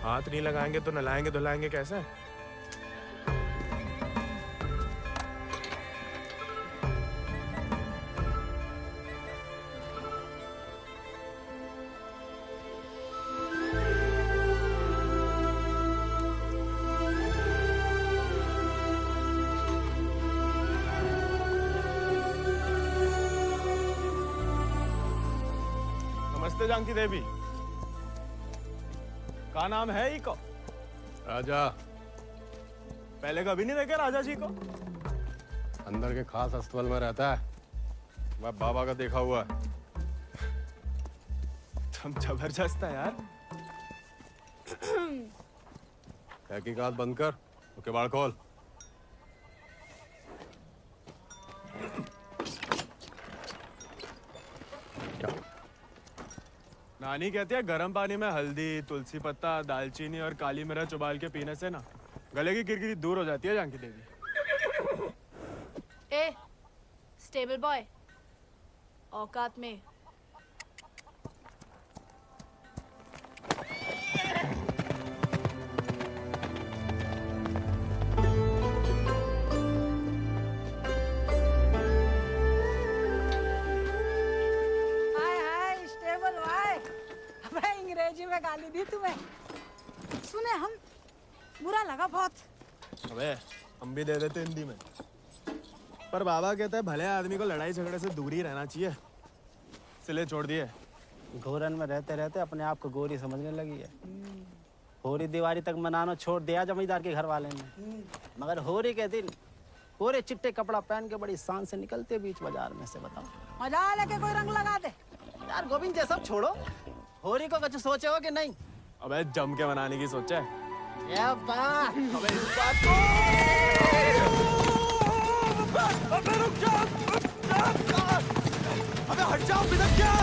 हाथ नहीं लगाएंगे तो नलाएंगे धुलाएंगे कैसे? नमस्ते जानकी देवी, का नाम है ही को? राजा। पहले कभी नहीं देखे राजा जी को? अंदर के खास अस्तबल में रहता है, मैं बाबा का देखा हुआ है। तुम जबरदस्त है यार। तहकीकात बंद कर, तो किवाड़ खोल। नानी कहती है गर्म पानी में हल्दी, तुलसी पत्ता, दालचीनी और काली मिर्च उबाल के पीने से ना गले की किरकिरी दूर हो जाती है जानकी देवी। ए, स्टेबल बॉय, औकात में। अंग्रेजी में गाली दी तुम्हें, सुने हम बुरा लगा बहुत। अबे हम भी दे देते हिंदी में, पर बाबा कहता है भले आदमी को लड़ाई झगड़े से दूर ही रहना चाहिए, इसलिए छोड़ दिए। घोरन में रहते रहते अपने आप को गोरी समझने लगी है। होरी दिवाली तक मनाना छोड़ दिया जमींदार के घर वाले ने, मगर होरी के दिन पूरे चिट्टे कपड़ा पहन के बड़ी शान से निकलते बीच बाजार में से। बताओ मजा लेके कोई रंग लगा दे यार। गोविंद ये सब छोड़ो, होरी को कुछ सोचे हो कि नहीं? अबे जम के मनाने की सोचा है। क्या बात? अबे इस बात को अबे रुक जा, अबे हट जाओ, बिदक क्या?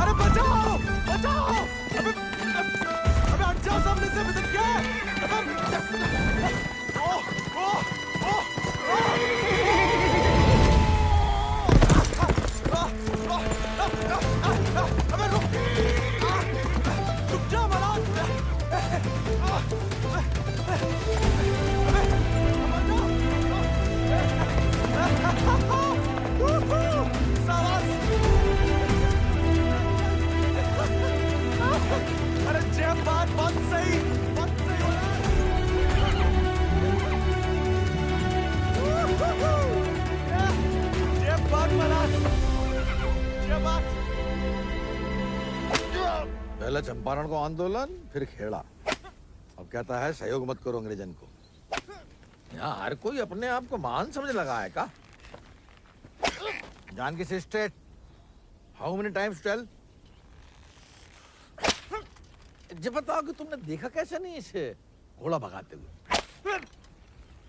अरे बचाओ बचाओ, अबे हट जाओ सामने से, बिदक क्या? अबे रुक जा मलान। अरे जय बात बहुत सही जय बात मलान, जय बात। पहले चंपारण को आंदोलन, फिर खेड़ा, अब कहता है सहयोग मत करो अंग्रेजन को। यहाँ हर कोई अपने आप को महान समझ लगा है का? Janaki sister, how many times tell? जब बताओ कि तुमने देखा कैसे नहीं इसे घोड़ा भगाते हुए?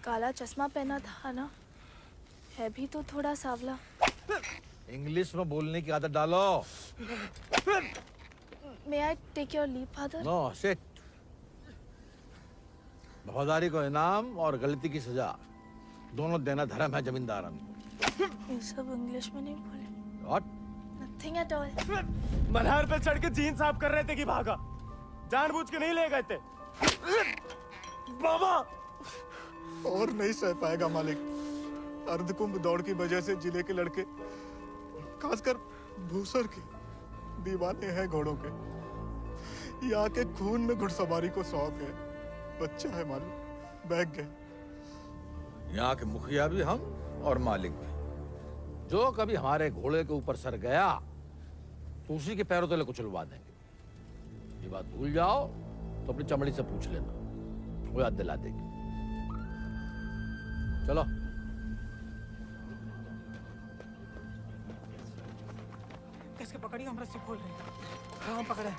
काला चश्मा पहना था ना, है भी तो थोड़ा सावला। इंग्लिश में बोलने की आदत डालो। May I take your leave, father? No sit. वफादारी को इनाम और गलती की सजा दोनों देना धर्म है जमींदारन को। ये सब इंग्लिश में नहीं बोले। What? Nothing at all. Malhar पे चढ़ के जीन साफ कर रहे थे कि भागा, जानबूझ के नहीं ले गए थे। बाबा और नहीं सह पाएगा मालिक। अर्धकुंभ दौड़ की वजह से जिले के लड़के, खासकर भूसर के, दीवाने हैं घोड़ों के। यहाँ के खून में घुड़सवारी को शौक है। बच्चा है मालिक, बहक गए। यहाँ के मुखिया भी हम और मालिक भी। जो कभी हमारे घोड़े के ऊपर सर गया तो उसी के पैरों तले कुचलवा देंगे। ये बात भूल जाओ तो अपनी चमड़ी से पूछ लेना, वो याद दिला देगी। चलो। कैसे पकड़ी, हम रस्सी खोल रहे हैं। हाँ पकड़े।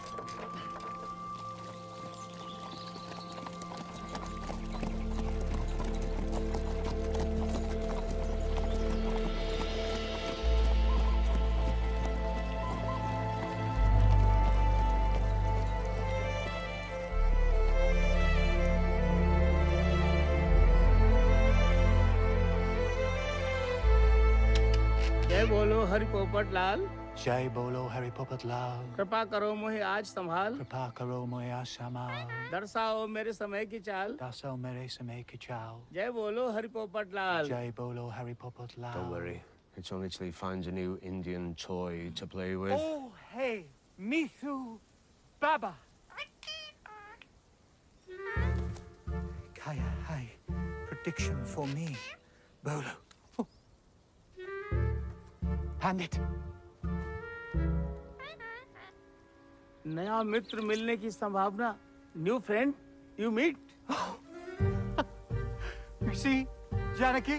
क्या बोलो हरि पोपट लाल? जय बोलो हरि पोपट लाल। कृपा करो मुझे आज संभाल, कृपा करो मोया संभाल। दर्शाओ मेरे समय की चाल, दर्शाओ मेरे समय की चाल। जय बोलो हरि पोपट लाल। जय बोलो Hari Popat Lal. Don't worry. It's only till he finds a new Indian toy to play with. Oh, hey, Mithu Baba. Kaya, hey, prediction for me, Bolo. Oh. Hand it. नया मित्र मिलने की संभावना, new friend you meet. You see, Janaki?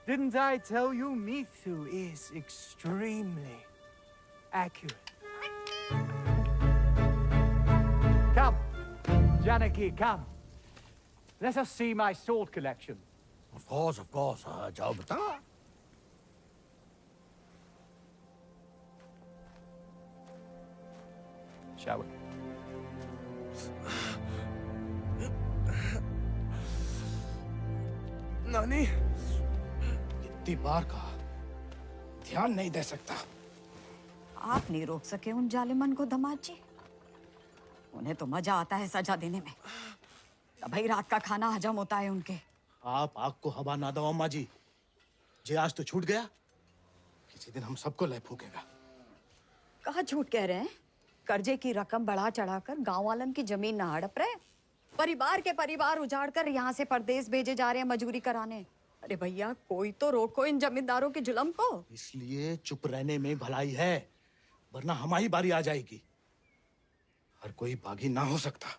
Didn't I tell you Mithu is extremely accurate? Come, Janaki, come. Let us see my sword collection. Of course. जाओ बता। Shall we? नानी, इतनी बार कहा, ध्यान नहीं दे सकता। आप नहीं रोक सके उन जालिमन को दामाद जी। उन्हें तो मजा आता है सजा देने में। तभी रात का खाना हजम होता है उनके। आप आग को हवा ना दो अम्मा जी। जे आज तो छूट गया, किसी दिन हम सबको लय फूकेगा। कहाँ झूठ कह रहे हैं? कर्जे की रकम बढ़ा चढ़ाकर गांव वालन की जमीन न हड़प रहे। परिवार के परिवार उजाड़कर यहाँ से परदेश भेजे जा रहे हैं मजूरी कराने। अरे भैया, कोई तो रोको इन जमींदारों के जुल्म को। इसलिए चुप रहने में भलाई है, वरना हमारी बारी आ जाएगी। हर कोई बागी ना हो सकता।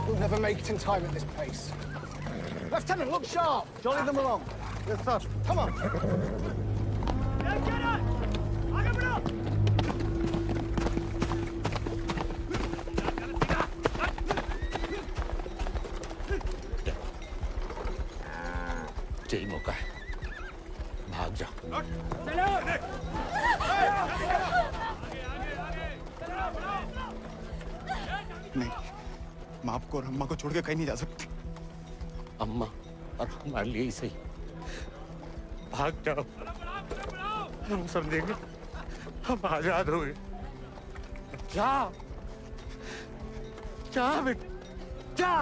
We'll never make it in time at this pace. Lieutenant, look sharp. Jolly them along. Yes, sir. Come on. यही मौका है, भाग जा। नहीं, माँ को और अम्मा को छोड़ के कहीं नहीं जा सकती। अम्मा और हमारे लिए ही सही, भाग जाओ। हम समझेंगे, हम आजाद हो गए। जा जा बेटा, जा।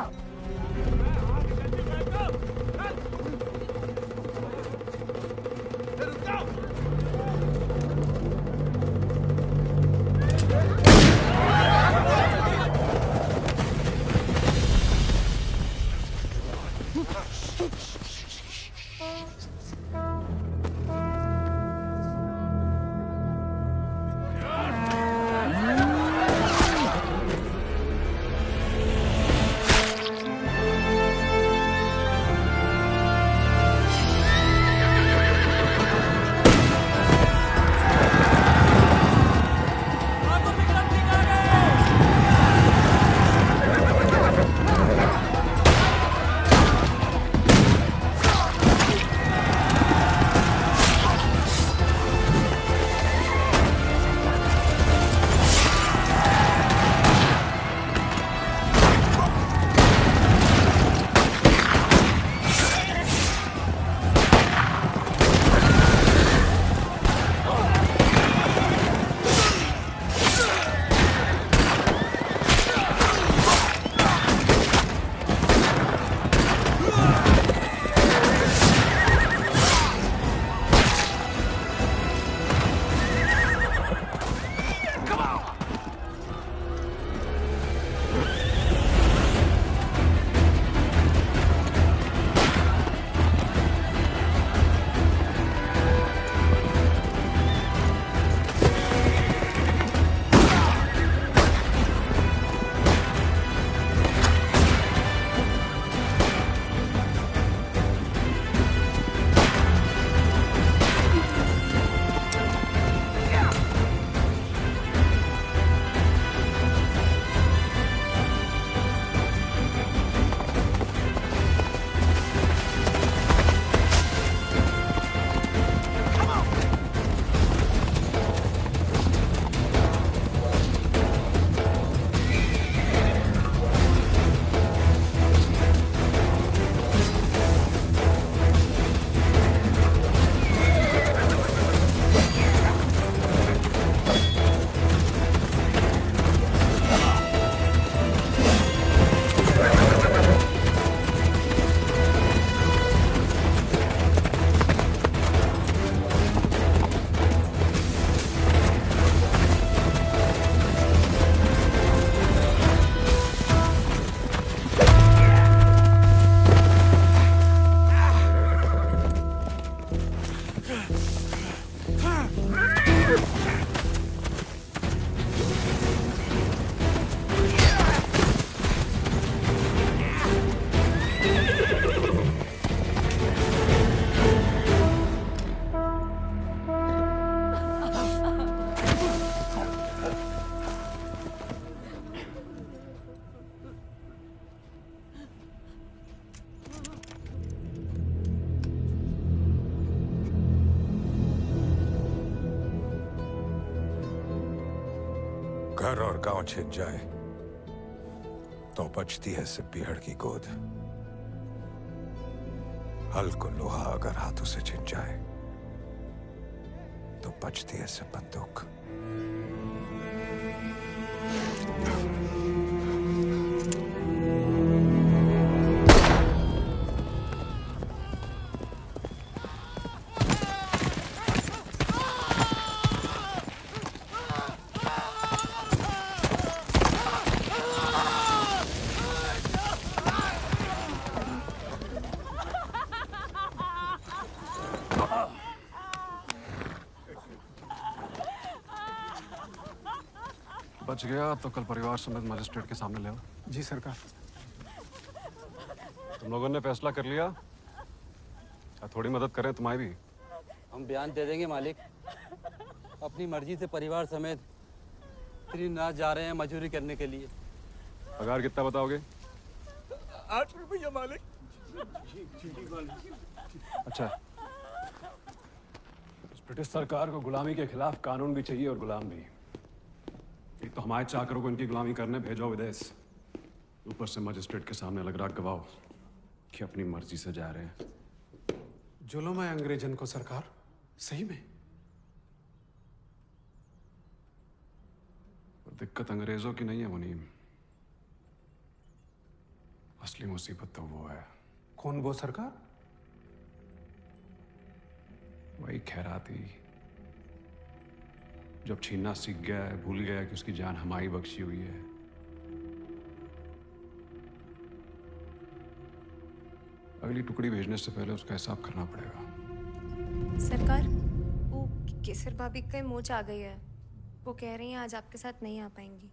घर और गांव छिन जाए तो बचती है सिर्फ पीहड़ की गोद। हल को लोहा अगर हाथों से छिन जाए तो बचती है सिर्फ बंदूक। बच गया तो कल परिवार समेत मजिस्ट्रेट के सामने ले आओ। जी सरकार। तुम लोगों ने फैसला कर लिया? थोड़ी मदद करें तुम्हारी भी? हम बयान दे देंगे मालिक। अपनी मर्जी से परिवार समेत त्रिनाथ जा रहे हैं मजदूरी करने के लिए। पगार कितना बताओगे? 8 रुपया मालिक। अच्छा, इस ब्रिटिश सरकार को गुलामी के खिलाफ कानून भी चाहिए और गुलाम भी। एक तो हमारे चाकरों को इनकी गुलामी करने भेजो विदेश, ऊपर से मजिस्ट्रेट के सामने अलग राग गवाओ कि अपनी मर्जी से जा रहे हैं। जुल्म है अंग्रेजन को सरकार, सही में। और दिक्कत अंग्रेजों की नहीं है मुनीम, असली मुसीबत तो वो है। कौन वो सरकार? वही खैराती, जब छीनना सीख गया है, भूल गया कि उसकी जान हमारी बख्शी हुई है। अगली टुकड़ी भेजने से पहले उसका हिसाब करना पड़ेगा। सरकार, वो केसर भाभी का मोच आ गई है। वो कह रही हैं आज आपके साथ नहीं आ पाएंगी।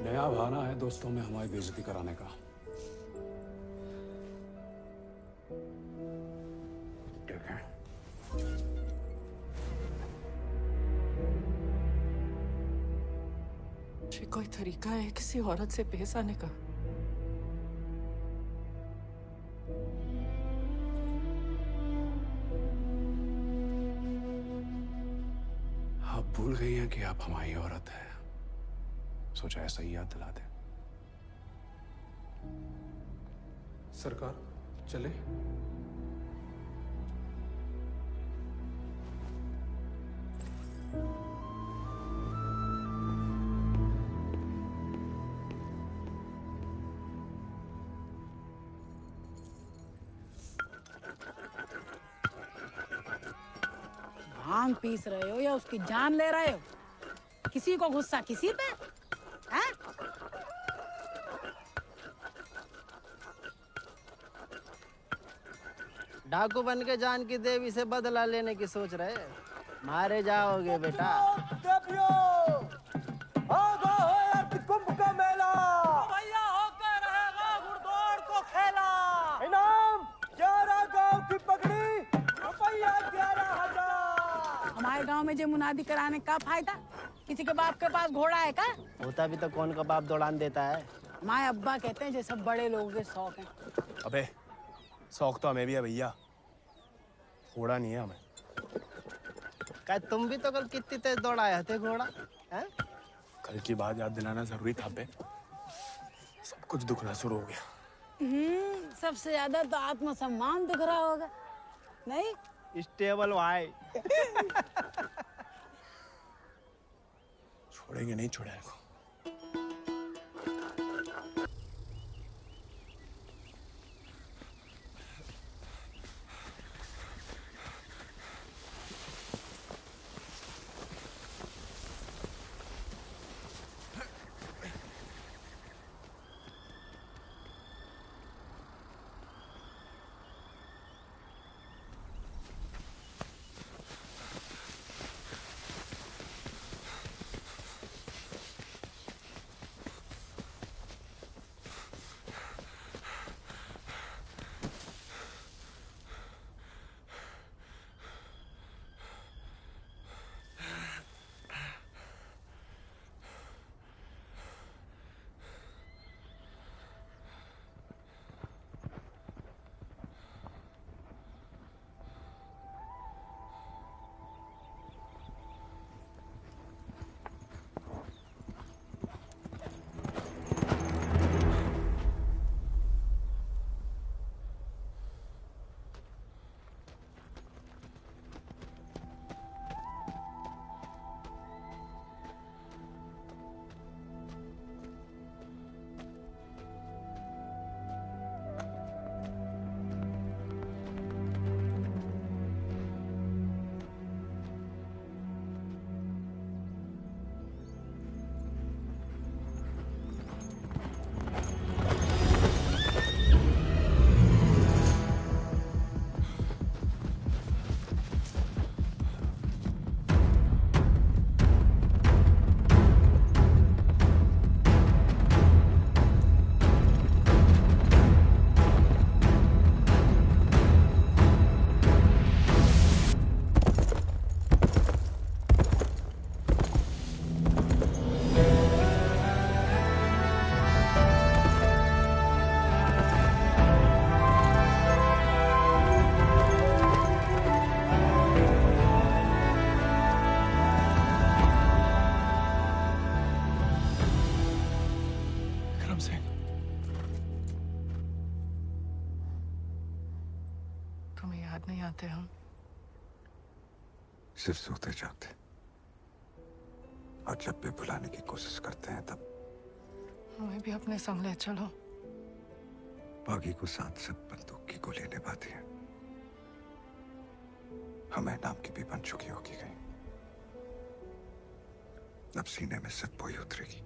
नया बहाना है दोस्तों में हमारी बेइज्जती कराने का। ठीक है, ये कोई तरीका है किसी औरत से पेश आने का? आप भूल गई हैं कि आप हमारी औरत है। सोचा ऐसा ही याद दिला दे। सरकार चले? भांग पीस रहे हो या उसकी जान ले रहे हो? किसी को गुस्सा किसी पे है? डाकू बन के जान की देवी से बदला लेने की सोच रहे, मारे जाओगे बेटा। कुंभ का मेला भैया होकर रहेगा घुड़दौड़ को खेला। इनाम 11 गांव की पगड़ी, रुपया 11,000। हमारे गांव में जो मुनादी कराने का फायदा? किसी के बाप के पास घोड़ा है का? होता भी तो कौन का बाप दौड़ान देता है। हमारे अब्बा कहते हैं ये सब बड़े लोगों के शौक हैं। अबे शौक तो हमें भी है भैया, घोड़ा नहीं है हमें। क्या तुम भी तो कल कितनी तेज दौड़ाए थे घोड़ा? हैं? कल की बात याद दिलाना जरूरी था बे। सब कुछ दुखना शुरू हो गया। सबसे ज्यादा तो आत्मसम्मान दिख रहा होगा, नहीं? स्टेबल भाई। छोड़ेंगे नहीं छोड़ेंगे को। तुम्हें याद नहीं आते हम? सिर्फ सोते जाते, और जब भी भुलाने की कोशिश करते हैं तब हमें भी अपने संग ले चलो। बागी को साथ से बंदूक की गोली निभाती है, हमें नाम की भी बन चुकी होगी कहीं। अब सीने में सिर्फ वही उतरेगी।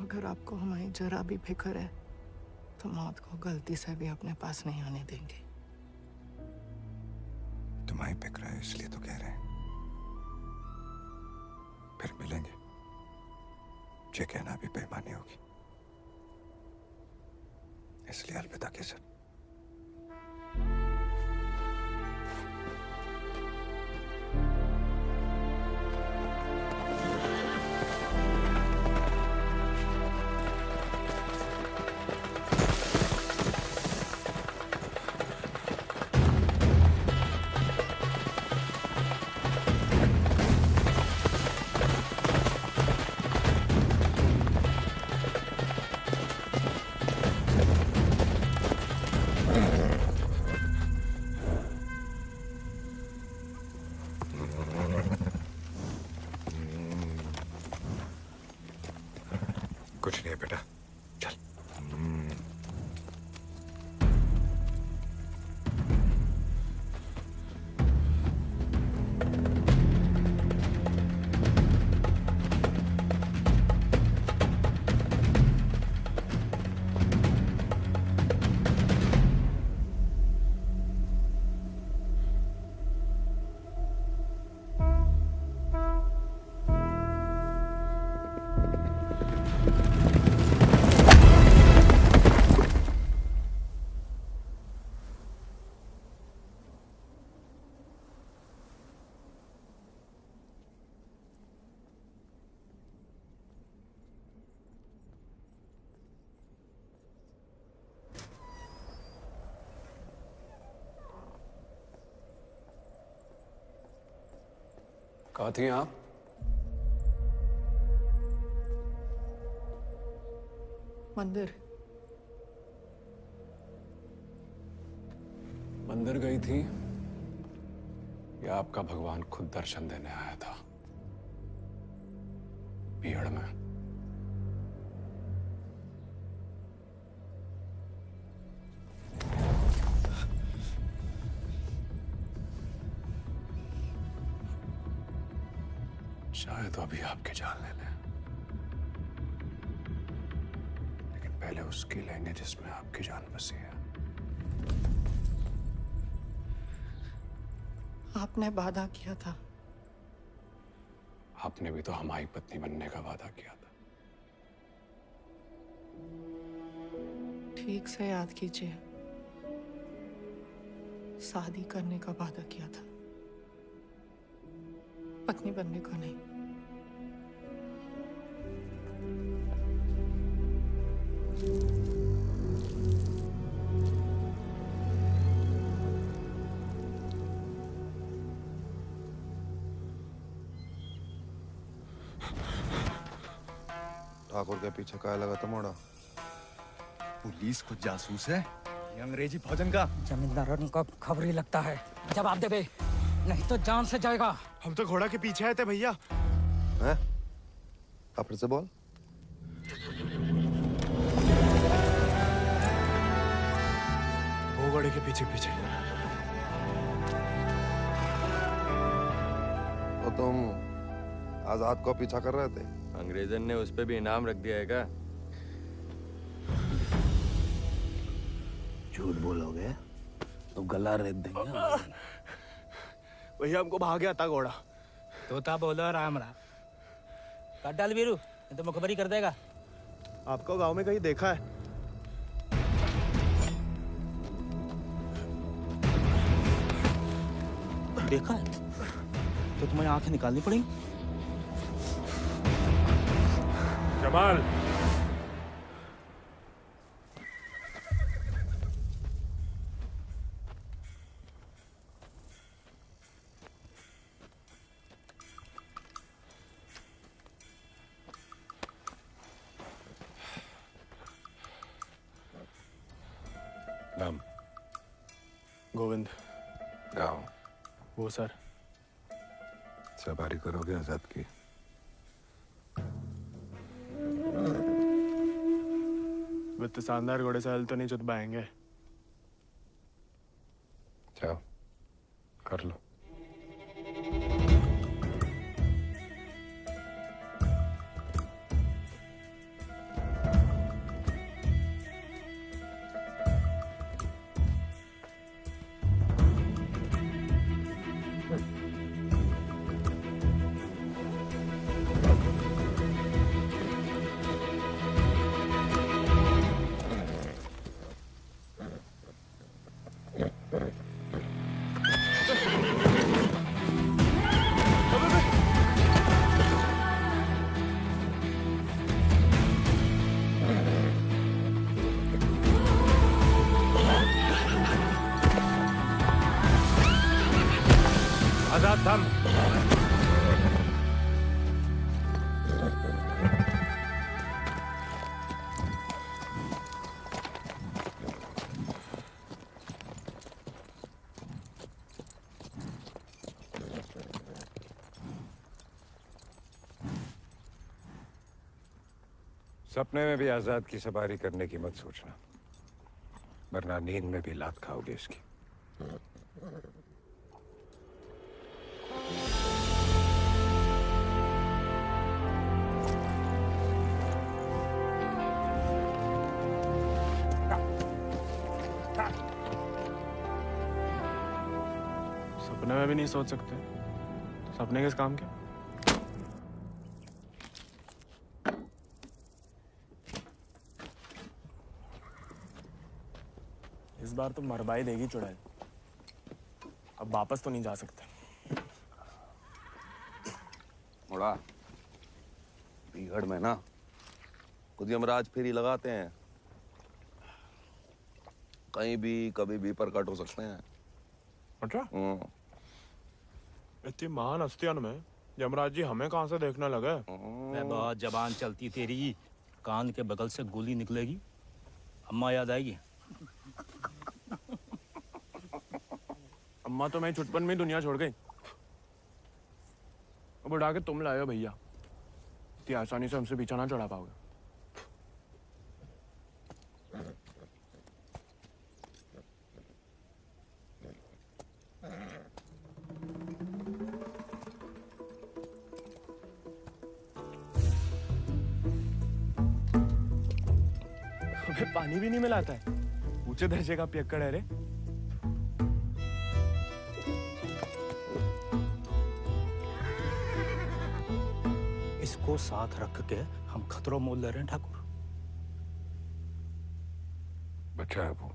अगर आपको हमारी जरा भी फिक्र है तो मौत को गलती से भी अपने पास नहीं आने देंगे। तुम्हारी फिक्र है इसलिए तो कह रहे हैं। फिर मिलेंगे, ये कहना भी बेईमानी होगी, इसलिए अलविदा केसर। कुछ नहीं है बेटा, चल। कहाँ थी आप? मंदिर। मंदिर गई थी या आपका भगवान खुद दर्शन देने आया था भीड़ में? शायद तो अभी आपके जान ले लें, लेकिन पहले उसकी लेंगे जिसमें आपकी जान बसी है। आपने वादा किया था। आपने भी तो हमारी पत्नी बनने का वादा किया था। ठीक से याद कीजिए, शादी करने का वादा किया था, पत्नी बनने का नहीं। ठाकुर के पीछे क्या लगा था मोड़ा? पुलिस खुद जासूस है, ये अंग्रेजी फौजन का। जमींदारों को खबर ही लगता है। जवाब दे बे, नहीं तो जान से जाएगा। हम तो घोड़ा के पीछे आए थे भैया। हैं? आप फिर से बोल। वो घोड़े के पीछे पीछे। तो तुम आजाद को पीछा कर रहे थे? अंग्रेजन ने उस पे भी इनाम रख दिया है क्या? झूठ बोलोगे तो गला रेत देंगे। भैया हमको भाग गया था घोड़ा। तोता बोलो राम राम। काट डाल वीरू, नहीं तो मुखबरी कर देगा। आपको गांव में कहीं देखा है? देखा है तो तुम्हें आंखें निकालनी पड़ेंगी। जमाल, गोविंद। गाँव वो सर। सवारी करोगे आजाद की? वित्त शानदार घोड़े से हल तो नहीं चुतवाएंगे। जाओ कर लो। आजाद थम। सपने में भी आजाद की सवारी करने की मत सोचना, वरना नींद में भी लात खाओगे इसकी। सपने में भी नहीं सोच सकते तो सपने किस काम के? इस बार तो मरवाई देगी चुड़ैल। अब वापस तो नहीं जा सकते। मुड़ा बीघड़ में ना खुद यमराज फेरी लगाते हैं, कहीं भी कभी भी प्रकट हो सकते हैं। अच्छा? इतनी महान हस्तियों में यमराज जी हमें कहाँ से देखने लगे? मैं बहुत जबान चलती तेरी, कान के बगल से गोली निकलेगी, अम्मा याद आएगी। अम्मा तो मैं छुटपन में ही दुनिया छोड़ गई। अब उड़ा के तुम लाए हो भैया, इतनी आसानी से हमसे पीछा ना चढ़ा पाओगे। हमें पानी भी नहीं मिलाता है। ऊंचे दर्जे का पियक्कड़ है रे। इसको साथ रख के हम खतरों मोल ले रहे हैं ठाकुर। बच्चा है वो।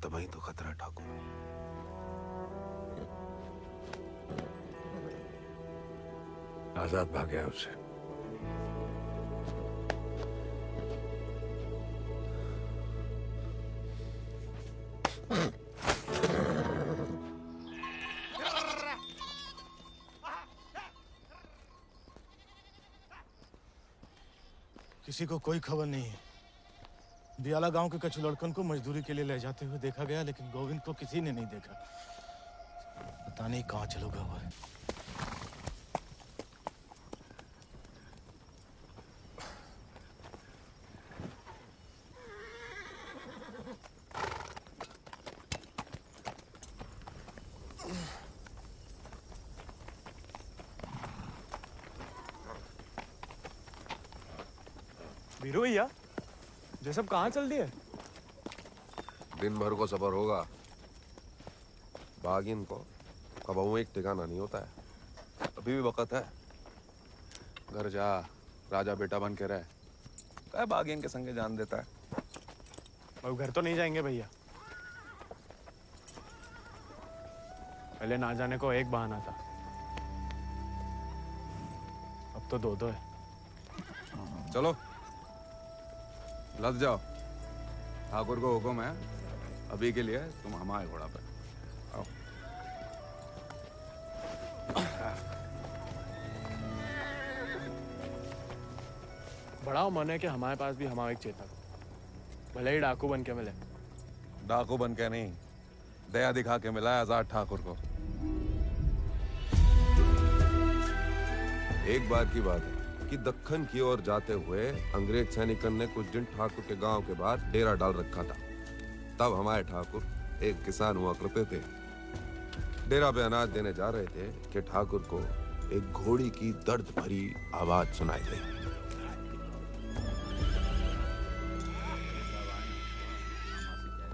तभी तो खतरा है ठाकुर। आजाद भाग गया उससे। किसी को कोई खबर नहीं है। दियाला गांव के कछु लड़कन को मजदूरी के लिए ले जाते हुए देखा गया, लेकिन गोविंद को किसी ने नहीं देखा। पता नहीं कहाँ चलो गया हुआ है। वीरू भैया, ये सब कहाँ चल दिए? दिन भर को सफर होगा, बागिन को कबहू एक ठिकाना नहीं होता है। अभी भी वक्त है, घर जा, राजा बेटा बन के रह। क्या बागिन के संगे जान देता है। अब घर तो नहीं जाएंगे भैया। पहले ना जाने को एक बहाना था, अब तो दो है। चलो लद जाओ, ठाकुर को हुक्म है, अभी के लिए तुम हमारे घोड़ा पे आओ। बड़ा मन है कि हमारे पास भी हमारा एक चेता, भले ही डाकू बन के मिले। डाकू बन के नहीं, दया दिखा के मिला है आजाद ठाकुर को। एक बार की बात है कि दक्कन की ओर जाते हुए अंग्रेज सैनिकन ने कुछ दिन ठाकुर के गांव के बाहर डेरा डाल रखा था। तब हमारे ठाकुर एक किसान हुआ करते थे। डेरा पे अनाज देने जा रहे थे कि ठाकुर को एक घोड़ी की दर्द भरी आवाज सुनाई दी।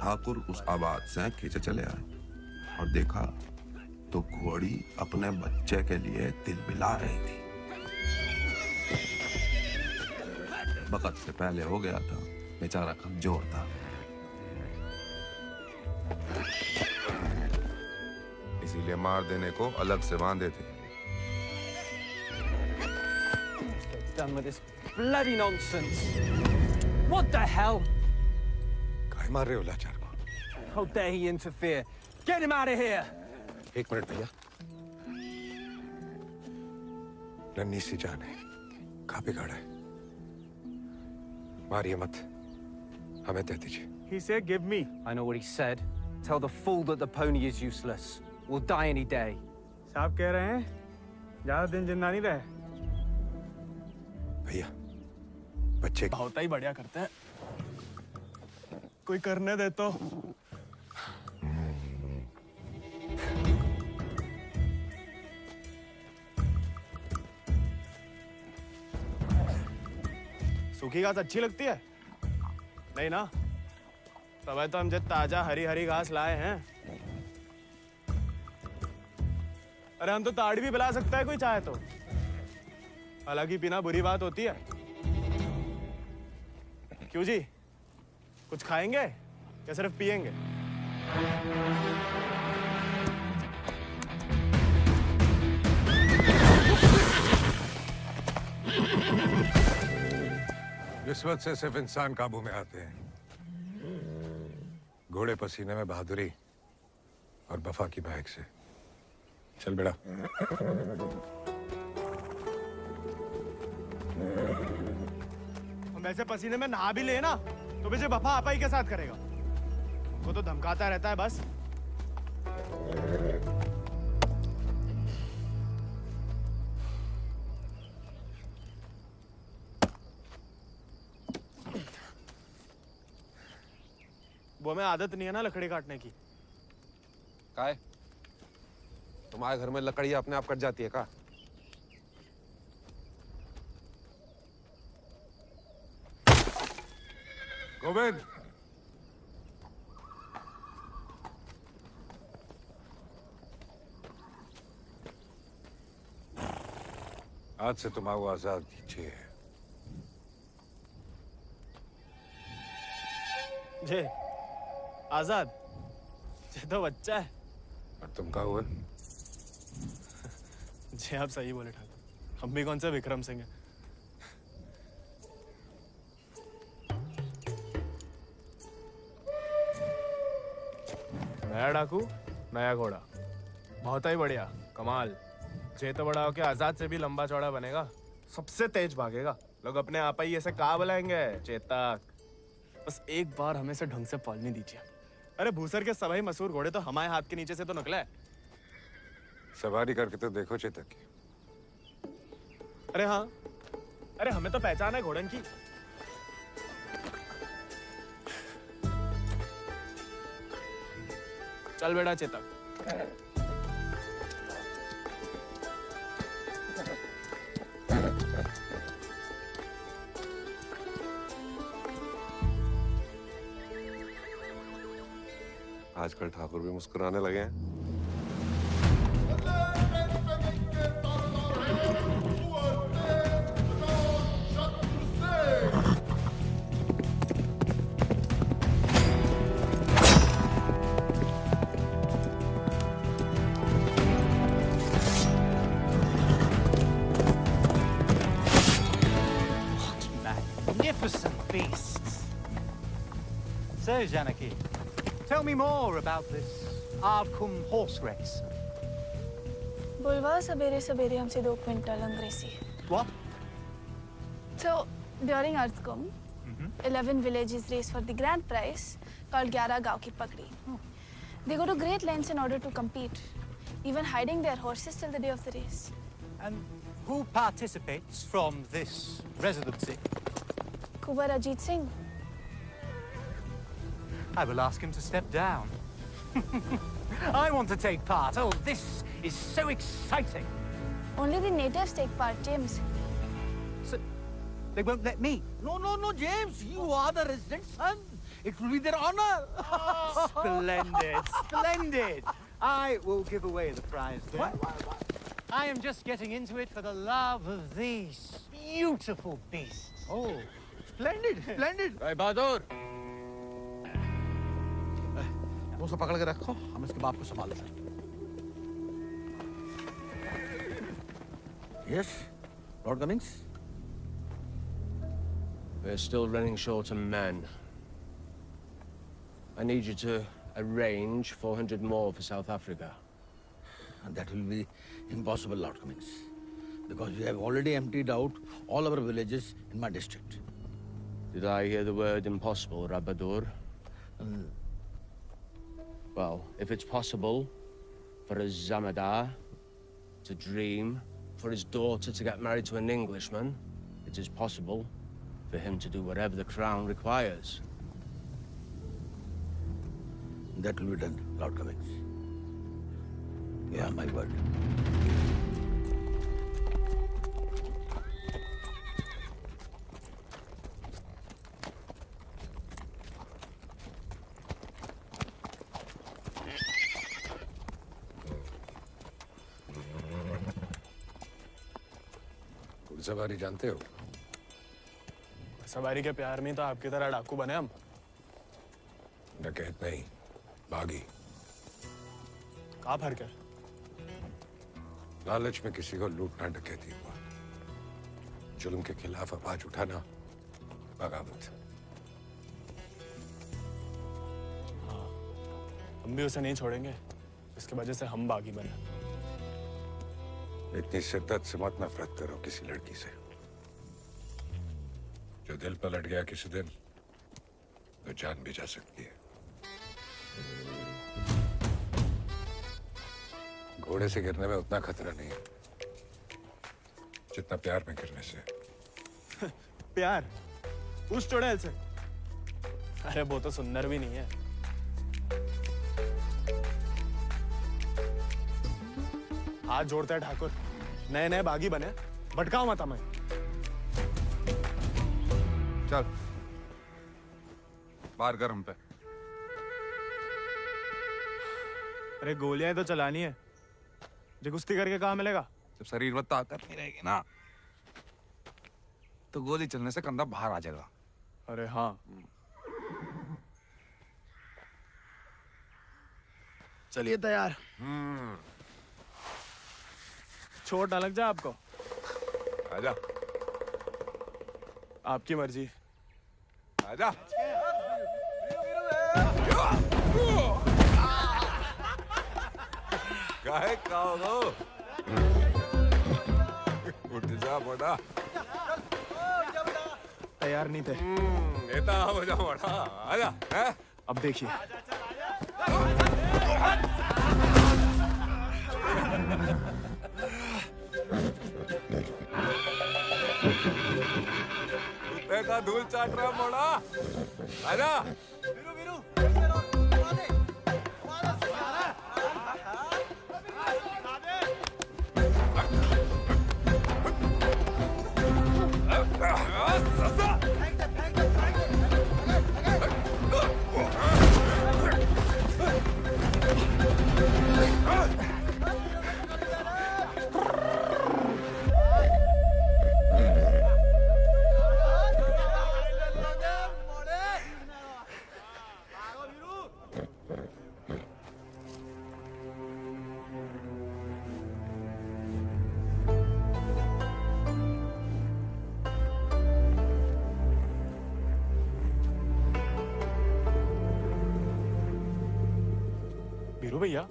ठाकुर उस आवाज से खींचे चले आए और देखा तो घोड़ी अपने बच्चे के लिए तिलबिला रही थी। वक्त से पहले हो गया था, बेचारा कमजोर था। इसीलिए मार देने को अलग से बांधे थे। Done with this bloody nonsense. What the hell? काय मार रहे हो लाचार को? How dare he interfere? Get him out of here! एक मिनट भैया। नन्ही सी जान है, कहाँ बिगाड़ा है? मारिए मत, हमें दे दीजिए। He said, "Give me." I know what he said. Tell the fool that the pony is useless. We'll die any day. साहब कह रहे हैं ज्यादा दिन जिंदा नहीं रहे। भैया, बच्चे बहुत ही बढ़िया करते हैं। कोई करने दे तो। सूखी घास अच्छी लगती है? नहीं ना? तब तो हम जो ताजा हरी हरी घास लाए हैं। अरे हम तो ताड़ी भी पिला सकता है कोई चाहे तो। हालांकि पीना बुरी बात होती है। क्यों जी? कुछ खाएंगे या सिर्फ पिएंगे? रिश्वत से सिर्फ इंसान काबू में आते हैं। घोड़े पसीने में बहादुरी और वफा की महक से। चल बेटा। हम ऐसे पसीने में नहा भी ले ना तो मुझे वफा आपा ही के साथ करेगा। वो तो धमकाता रहता है बस। वो हमें आदत नहीं है ना लकड़ी काटने की। काय? तुम्हारे घर में लकड़ी अपने आप कट जाती है का? गोविंद, आज से तुम आओ आजाद कीजिए। जे आजाद, जे तो बच्चा है। और तुम कहा हुआ? जी आप सही बोले ठाकुर। हम भी कौन से विक्रम सिंह हैं। नया डाकू, नया घोड़ा। बहुत ही बढ़िया, कमाल। जे तो बड़ा होके आजाद से भी लंबा चौड़ा बनेगा, सबसे तेज भागेगा। लोग अपने आप ही ऐसे कहा बुलाएंगे, चेतक। बस एक बार हमें से ढंग से पालने दीजिए। अरे भूसर के सभी मशहूर घोड़े तो हमारे हाथ के नीचे से तो निकले हैं। सवारी करके तो देखो चेतक की। अरे हाँ, अरे हमें तो पहचान है घोड़न की। चल बेटा चेतक। आजकल ठाकुर भी मुस्कुराने लगे हैं। Magnificent beasts. So, Janaki, tell me more about this Ardcumbe horse race. बुलवा सवेरे सवेरे हमसे 2 क्विंटल अंग्रेजी। What? So, during Ardcumbe, 11 villages race for the grand prize called 11 गांव की पगड़ी. They go to great lengths in order to compete, even hiding their horses till the day of the race. And who participates from this residency? Kuwar Ajit Singh. I will ask him to step down. I want to take part. Oh, this is so exciting. Only the natives take part, James. So, they won't let me? No, James. You are the resident son. It will be their honor. Splendid, splendid. I will give away the prize then. Why? I am just getting into it for the love of these beautiful beasts. Oh, splendid. भाई बहादुर वो सब पकड़ के रखो, हम इसके बाप को संभाल लेंगे। Yes, Lord Cummings. We're still running short on men. I need you to arrange 400 more for South Africa. And that will be impossible, Lord Cummings, because we have already emptied out all our villages in my district. Did I hear the word impossible, Rabadur? Well, if it's possible for a Zamadar to dream, for his daughter to get married to an Englishman, it is possible for him to do whatever the crown requires. That will be done, Lord Cummings. Yeah, my word. घुड़सवारी जानते हो? सवारी के प्यार में तो आपकी तरह डाकू बने हम। डकैत नहीं, बागी। कहाँ फर्क है? लालच में किसी को लूटना डकैती हुआ। जुल्म के खिलाफ आवाज उठाना बगावत। हाँ, हम भी उसे नहीं छोड़ेंगे, इसके वजह से हम बागी बने। इतनी शिद्दत से मत नफरत करो किसी लड़की से। जो दिल पर लट गया किसी दिन, तो जान भी जा सकती है। घोड़े से गिरने में उतना खतरा नहीं है जितना प्यार में गिरने से। प्यार? उस चुड़ैल से? अरे वो तो सुंदर भी नहीं है। हाथ जोड़ते हैं ठाकुर, नए नए बागी बने, भटकाओ मत हमें। चल बाहर गर्म पे। अरे गोलियां तो चलानी है, जो कुश्ती करके कहाँ मिलेगा? जब शरीर में ताकत नहीं रहेगी ना, तो गोली चलने से कंधा बाहर आ जाएगा। अरे हाँ, चलिए तैयार। चोट ना लग जाए आपको। आजा। आपकी मर्जी। आजा। काहे खाओ? उठ जा बड़ा। तैयार नहीं थे। नेता हो जा बड़ा। आजा। हैं? अब देखिए। कुत्ते का धूल चाट रहा मोड़ा। आजा। बीरू भैया,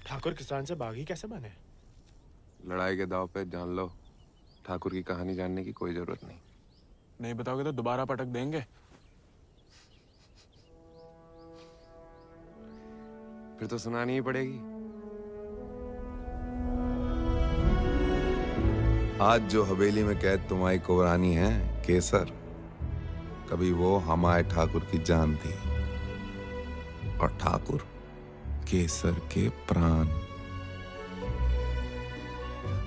ठाकुर किसान से बागी कैसे बने? लड़ाई के दाव पे जान लो, ठाकुर की कहानी जानने की कोई जरूरत नहीं। नहीं बताओगे तो दोबारा पटक देंगे। फिर तो सुनानी ही पड़ेगी। आज जो हवेली में कैद तुम्हारी कुबरानी है केसर, कभी वो हमारे ठाकुर की जान थी और ठाकुर केसर के प्राण।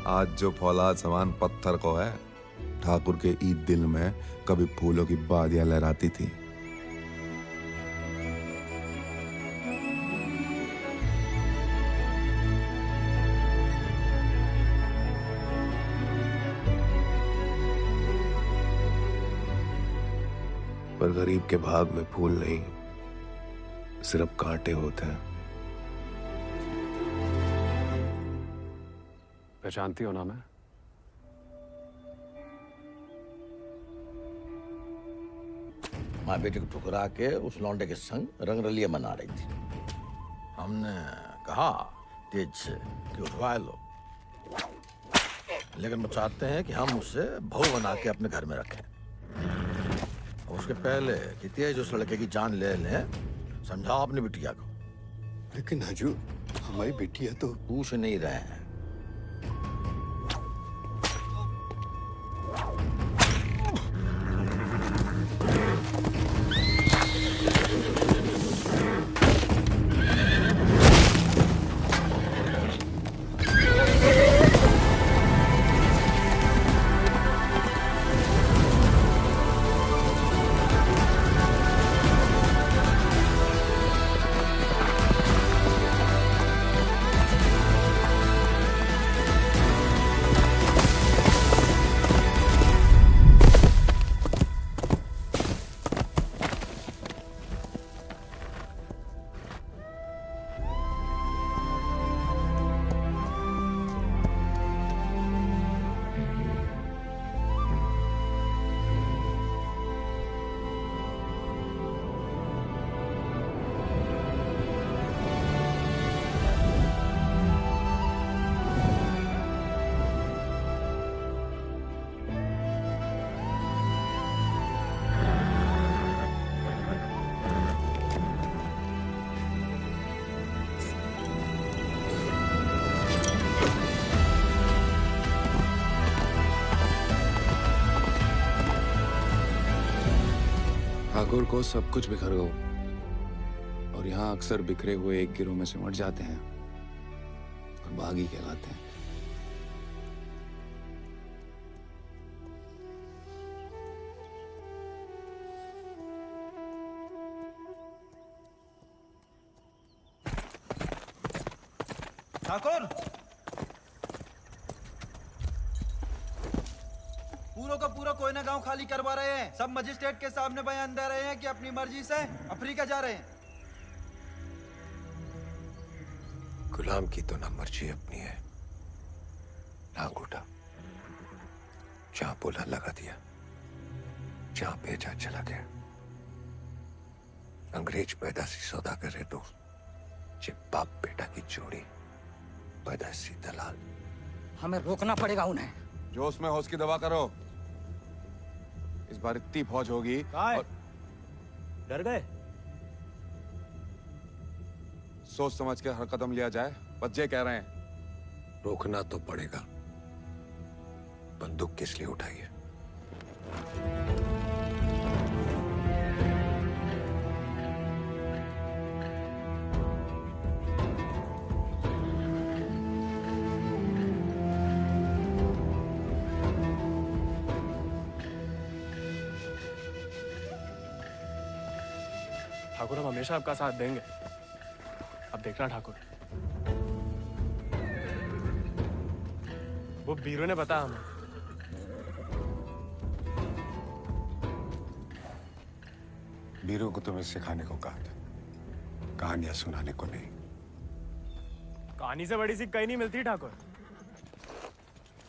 आज जो फौलाद समान पत्थर को है, ठाकुर के ईद दिल में कभी फूलों की बादियां लहराती थी। पर गरीब के भाग में फूल नहीं, सिर्फ कांटे होते हैं। पहचानती हो ना मैं? माँ बेटे को ठुकरा के उस लौंडे के संग रंगरलिया मना रही थी। हमने कहा तेज से कि उठवा लो, लेकिन वो चाहते हैं कि हम उसे बहू बना के अपने घर में रखें। उसके पहले कि तेज उस लड़के की जान ले लें, समझाओ अपनी बिटिया को। लेकिन हजूर, हमारी बिटिया तो पूछ नहीं रहे हैं। ठाकुर को सब कुछ बिखर गया और यहाँ अक्सर बिखरे हुए एक गिरोह में सिमट जाते हैं और बागी कहलाते हैं। ठाकुर, पूरा का पूरा कोयना गांव खाली करवा रहे हैं। सब मजिस्ट्रेट के सामने बयान दे रहे हैं कि अपनी मर्जी से अफ्रीका जा रहे हैं। गुलाम की तो ना मर्जी अपनी है ना अंगूठा। जहां बोला लगा दिया, जहां भेजा चला गया। अंग्रेज पैदाशी सौदागर है तो ये बाप बेटा की जोड़ी पैदाशी दलाल। हमें रोकना पड़ेगा उन्हें। जोश में होश की दवा करो। इस बार इतनी फौज होगी और... डर गए? सोच समझ के हर कदम लिया जाए। बच्चे कह रहे हैं। रोकना तो पड़ेगा। बंदूक किस लिए उठाई है? ठाकुर, हम हमेशा आपका साथ देंगे। अब देखना ठाकुर, वो बीरू ने बताया हमें। बीरू को तुम्हें सिखाने को कहा था, कहानियां सुनाने को नहीं। कहानी से बड़ी सी कहीं नहीं मिलती ठाकुर।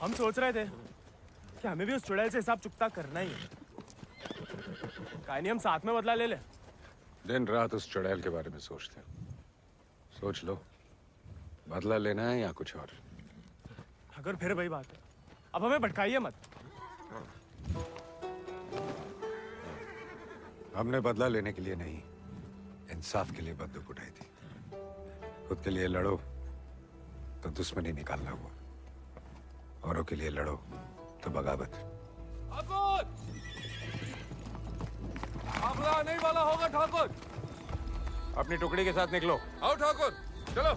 हम सोच रहे थे कि हमें भी उस चुड़ैल से हिसाब चुकता करना ही है। कहानी हम साथ में बदला ले ले। दिन रात उस चुड़ैल के बारे में सोचते हैं। सोच लो, बदला लेना है या कुछ और। ठाकुर, फिर वही बात है। अब हमें भटकाइए मत। हमने बदला लेने के लिए नहीं, इंसाफ के लिए बंदूक उठाई थी। खुद के लिए लड़ो तो दुश्मनी निकालना हुआ, औरों के लिए लड़ो तो बगावत। आपका आने वाला होगा ठाकुर। अपनी टुकड़ी के साथ निकलो। आओ ठाकुर, चलो।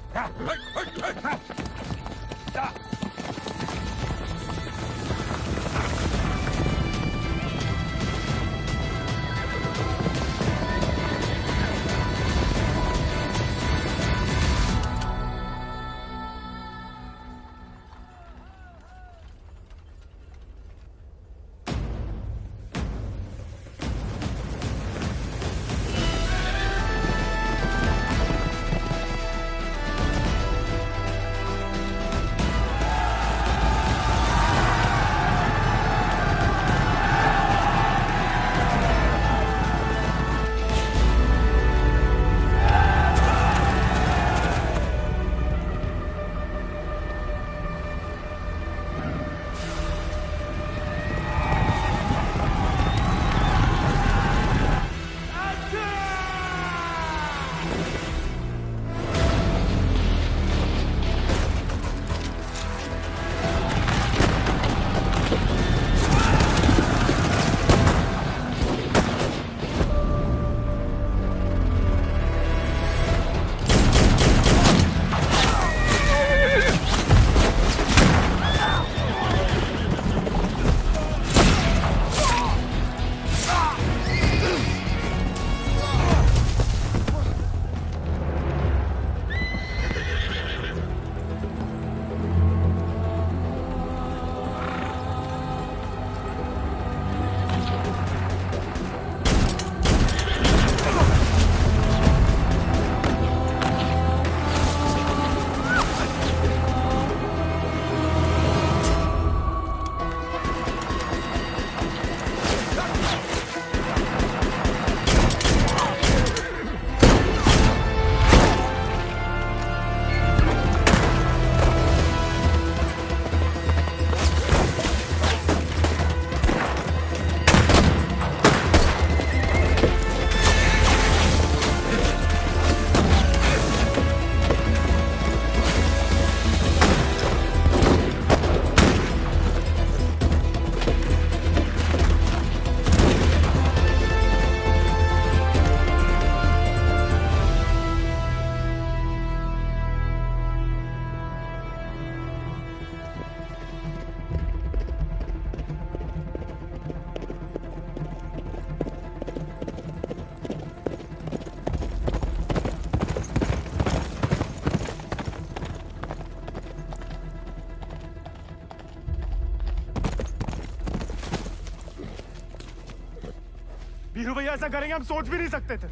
वीरू भैया ऐसा करेंगे हम सोच भी नहीं सकते थे।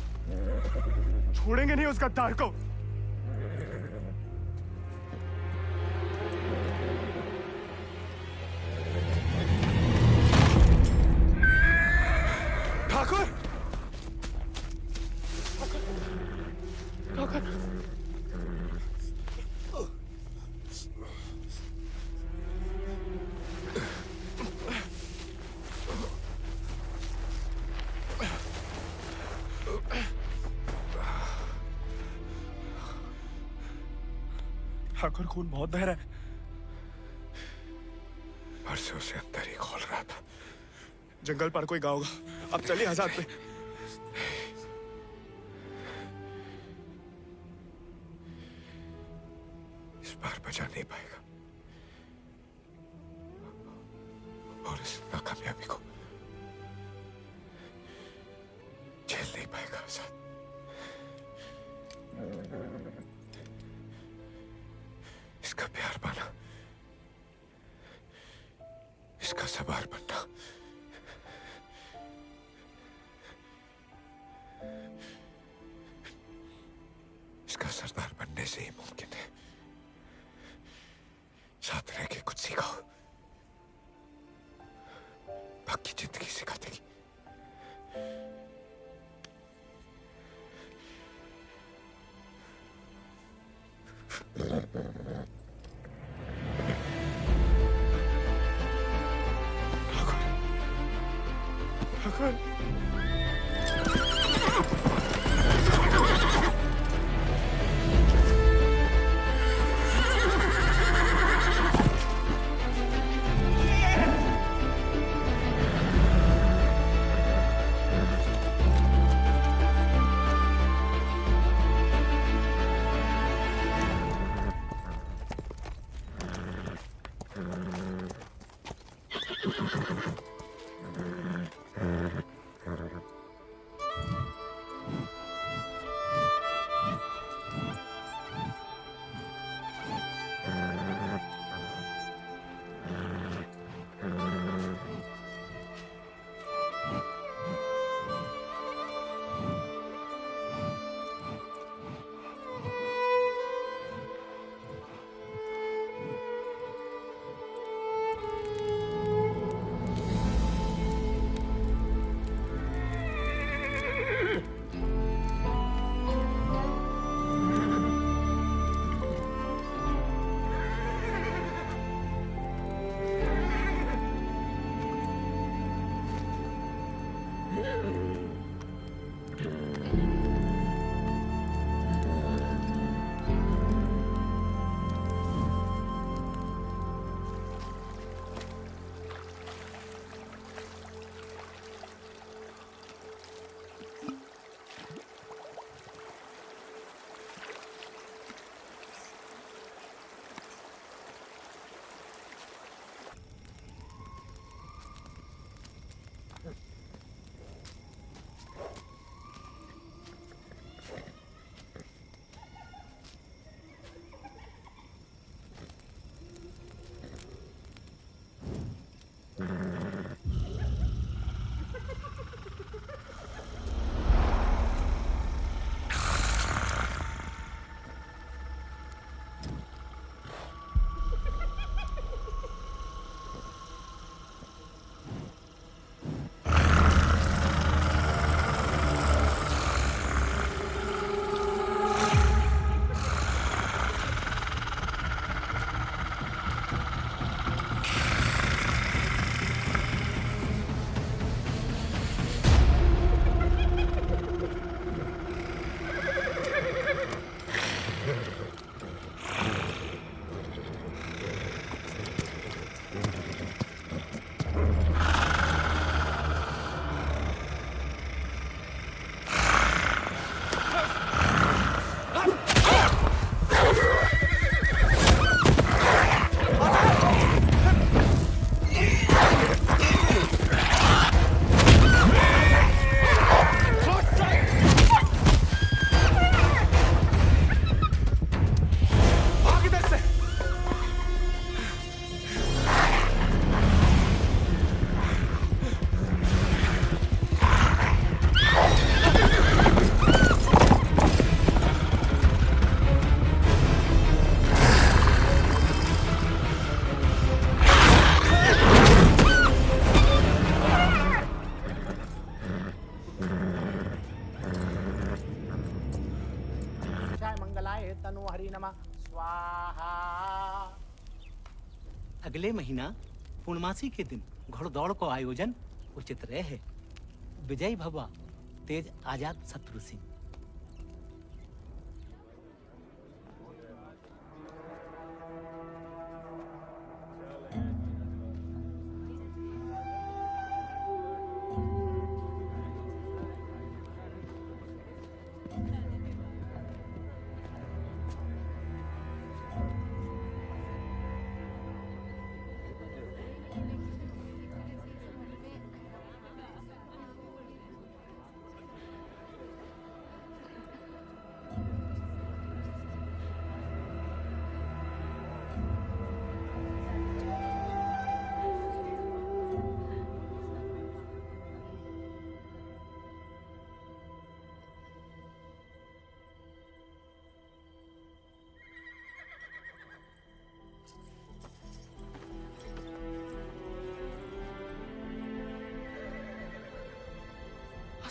छोड़ेंगे नहीं उस गद्दार को। ठाकुर ठाकुर ठाकुर खून बहुत बह रहा है। परसों से अंदर ही खोल रहा था। जंगल पर कोई गाँव होगा। अब चलिए आजाद पे। इस बार बचा नहीं पाएगा और इस नाकामयाबी को झेल नहीं पाएगा आजाद। इसका प्यार पाना, इसका सवार बनना, इसका सरदार बनने से ही मुमकिन है। साथ रह के कुछ सिखाओ, बाकी जिंदगी सिखा देगी। तनु हरि नमः स्वाहा। अगले महीना पूर्णमासी के दिन घोड़दौड़ को आयोजन उचित रहे। विजय भवा तेज आजाद शत्रु सिंह।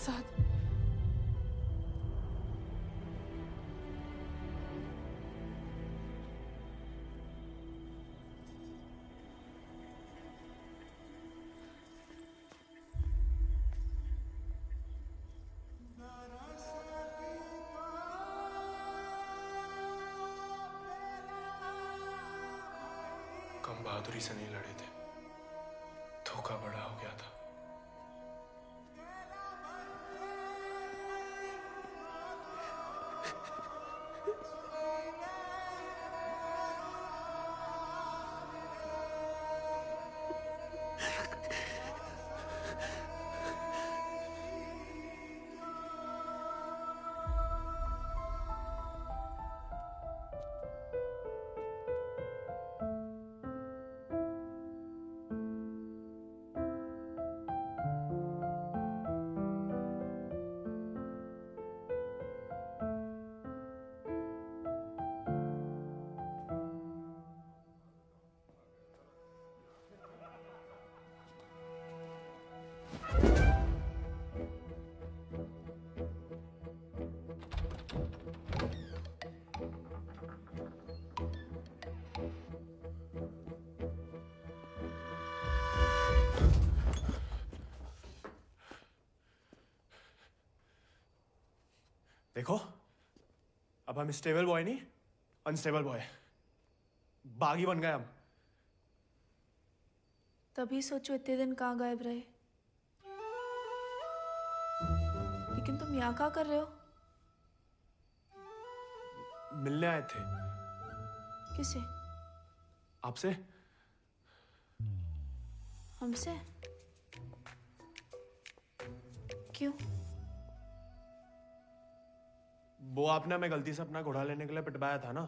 आजाद, कम बहादुरी से नहीं लड़े थे, धोखा बड़ा हो गया था। देखो, अब हम स्टेबल बॉय नहीं, अनस्टेबल बॉय, बागी बन गए हम। तभी सोचो इतने दिन कहाँ गायब रहे। लेकिन तुम यहाँ क्या कर रहे हो? मिलने आए थे। किसे? आपसे। हमसे? क्यों? वो आपने हमें गलती से अपना घोड़ा लेने के लिए पिटवाया था ना,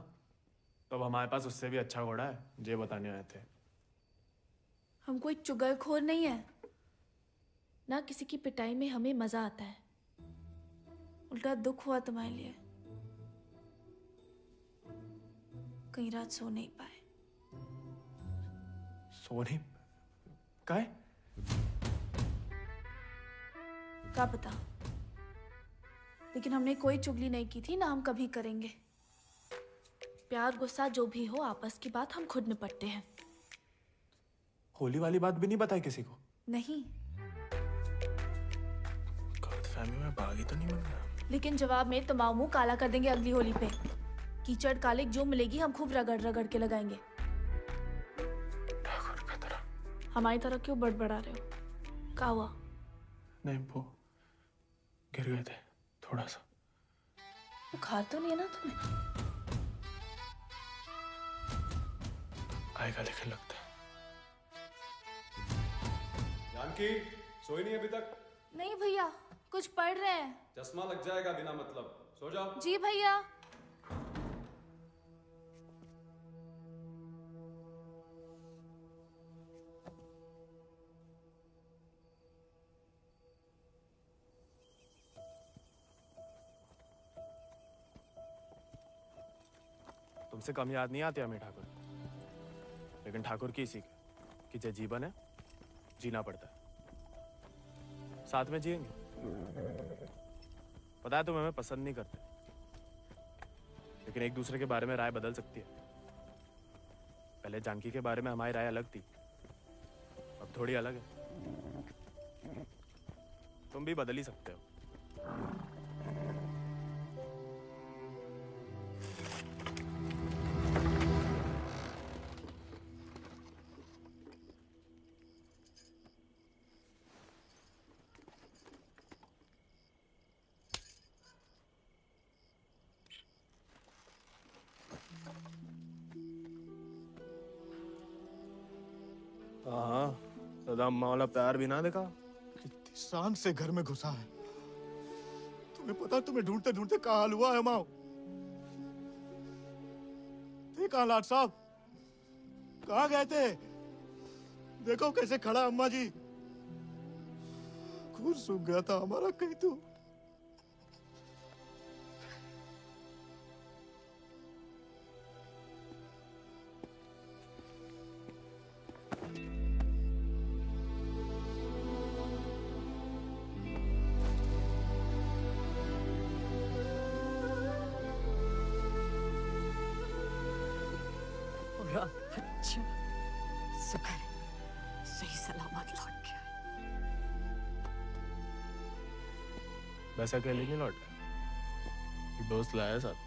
तो अब हमारे पास उससे भी अच्छा घोड़ा है, ये बताने आए थे। हम कोई चुगलखोर नहीं है ना, किसी की पिटाई में हमें मजा आता है। उल्टा दुख हुआ तुम्हारे लिए, कई रात सो नहीं पाए। सो नहीं काहे? क्या पता, लेकिन हमने कोई चुगली नहीं की थी, ना हम कभी करेंगे। प्यार गुस्सा जो भी हो, आपस की बात हम खुद निपटते हैं। होली वाली बात भी नहीं बताई किसी को? नहीं। गलतफहमी में बागी तो नहीं बन गया? लेकिन जवाब में तुम्हारा मुंह काला कर देंगे अगली होली पे। कीचड़ कालिक जो मिलेगी हम खूब रगड़ रगड़ के लगाएंगे। हमारी तरह क्यों बड़बड़ा रहे हो? क्या हुआ? नहीं, वो गिर गए थे थोड़ा सा। बुखार तो नहीं है ना तुम्हें? आएगा लेकिन लगता है। जानकी, सोई नहीं अभी तक? नहीं भैया, कुछ पढ़ रहे हैं। चश्मा लग जाएगा बिना मतलब, सो जाओ। जी भैया। तुमसे कम याद नहीं आती हमें ठाकुर, लेकिन ठाकुर की इसी कि जो जीवन है जीना पड़ता है, साथ में जिएंगे। पता है तुम हमें पसंद नहीं करते, लेकिन एक दूसरे के बारे में राय बदल सकती है। पहले जानकी के बारे में हमारी राय अलग थी, अब थोड़ी अलग है। तुम भी बदल ही सकते हो। हाँ, सदाम मौला प्यार भी ना देखा। कितनी शान से घर में घुसा है। तुम्हें पता, तुम्हें ढूंढते ढूंढते कहाँ हाल हुआ है माओ। देखा लाट साहब, कहाँ गए थे? देखो कैसे खड़ा अम्मा जी। खून सूख गया था हमारा कहीं तो। अच्छा, शुक्र है, सही सलामत लौट गया। वैसा अकेले नहीं लौटा, एक दोस्त लाया साथ।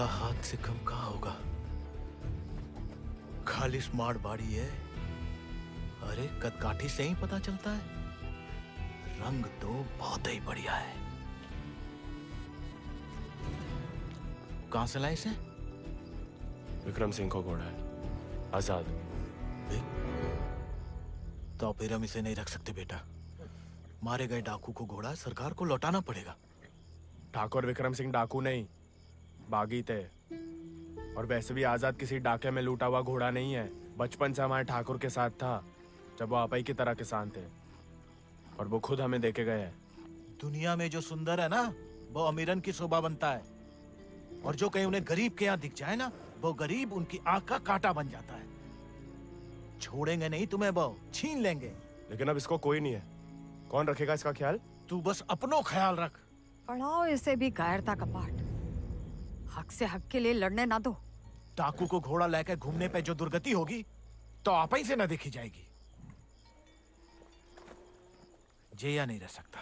हाथ से कम कहाँ होगा? खाली स्मार्ट बाड़ी है। अरे कदकाठी से ही पता चलता है, रंग तो बहुत ही बढ़िया है। कहां से लाए इसे? विक्रम सिंह को घोड़ा है, आजाद। तो फिर हम इसे नहीं रख सकते बेटा। मारे गए डाकू को घोड़ा सरकार को लौटाना पड़ेगा। ठाकुर विक्रम सिंह डाकू नहीं, बागी थे। और वैसे भी आजाद किसी डाके में लूटा हुआ घोड़ा नहीं है। बचपन से हमारे ठाकुर के साथ था, जब वो आपई की तरह किसान थे, और वो खुद हमें देके गए हैं। दुनिया में जो सुंदर है ना, वो अमीरन की शोभा बनता है, और जो कहीं उन्हें गरीब के यहाँ दिख जाए ना, वो गरीब उनकी आंख का कांटा बन जाता है। छोड़ेंगे नहीं तुम्हें, वो छीन लेंगे। लेकिन अब इसको कोई नहीं है, कौन रखेगा इसका ख्याल? तू बस अपनो ख्याल रख। पढ़ाओ इसे भी कायरता का पाठ। हक से हक के लिए लड़ने ना दो। डाकू को घोड़ा लेकर घूमने पे जो दुर्गति होगी तो आप ही से न देखी जाएगी। जेया नहीं रह सकता।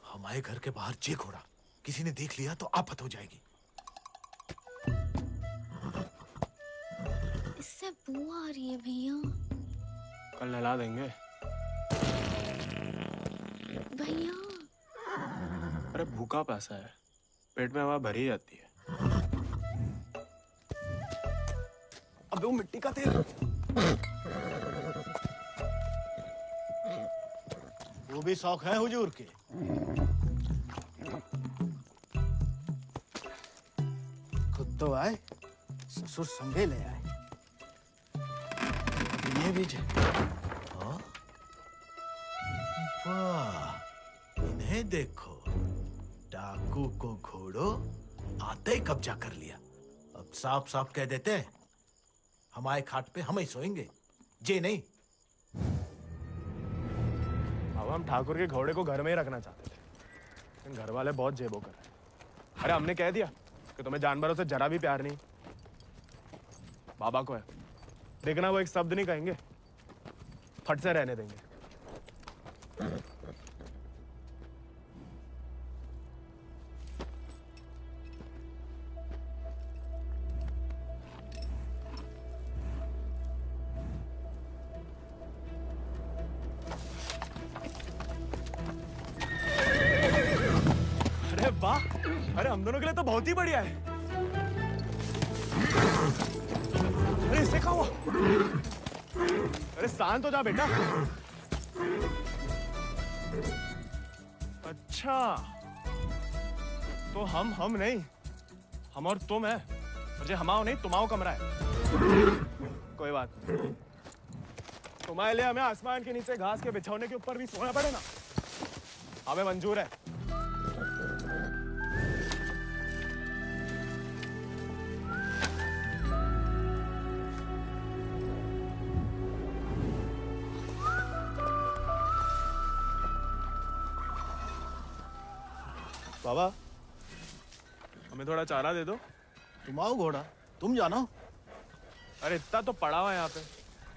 हमारे घर के बाहर जे घोड़ा किसी ने देख लिया तो आफत हो जाएगी। इससे बू आ रही है भैया। कल नहला देंगे। भैया अरे भूखा पैसा है, पेट में हवा भरी जाती है। अबे वो मिट्टी का तेल। वो भी शौक है हुजूर के। खुद तो आए, ससुर संगे ले आए। ये भी हाँ? वाह, इन्हें देखो, डाकू को घोड़ो आते ही कब्जा कर लिया। अब साफ साफ कह देते हैं, हमारे खाट पे हम ही सोएंगे, जे नहीं। अब हम ठाकुर के घोड़े को घर में ही रखना चाहते थे, लेकिन घर वाले बहुत जेबो कर रहे हैं। अरे हमने कह दिया कि तुम्हें जानवरों से जरा भी प्यार नहीं। बाबा को है, देखना वो एक शब्द नहीं कहेंगे, फट से रहने देंगे। अरे वाह, अरे हम दोनों के लिए तो बहुत ही बढ़िया है। अरे इसे क्या हुआ? अरे शांत हो जा बेटा। अच्छा, तो हम नहीं, हम और तुम है। मुझे हमाओ नहीं, तुम्हाओ कमरा है। कोई बात नहीं, तुम्हारे लिए हमें आसमान के नीचे घास के बिछौने के ऊपर भी सोना पड़े ना, हमें मंजूर है। बाबा, हमें थोड़ा चारा दे दो। तुम आओ घोड़ा, तुम जानो। अरे इतना तो पड़ा हुआ है यहाँ पे,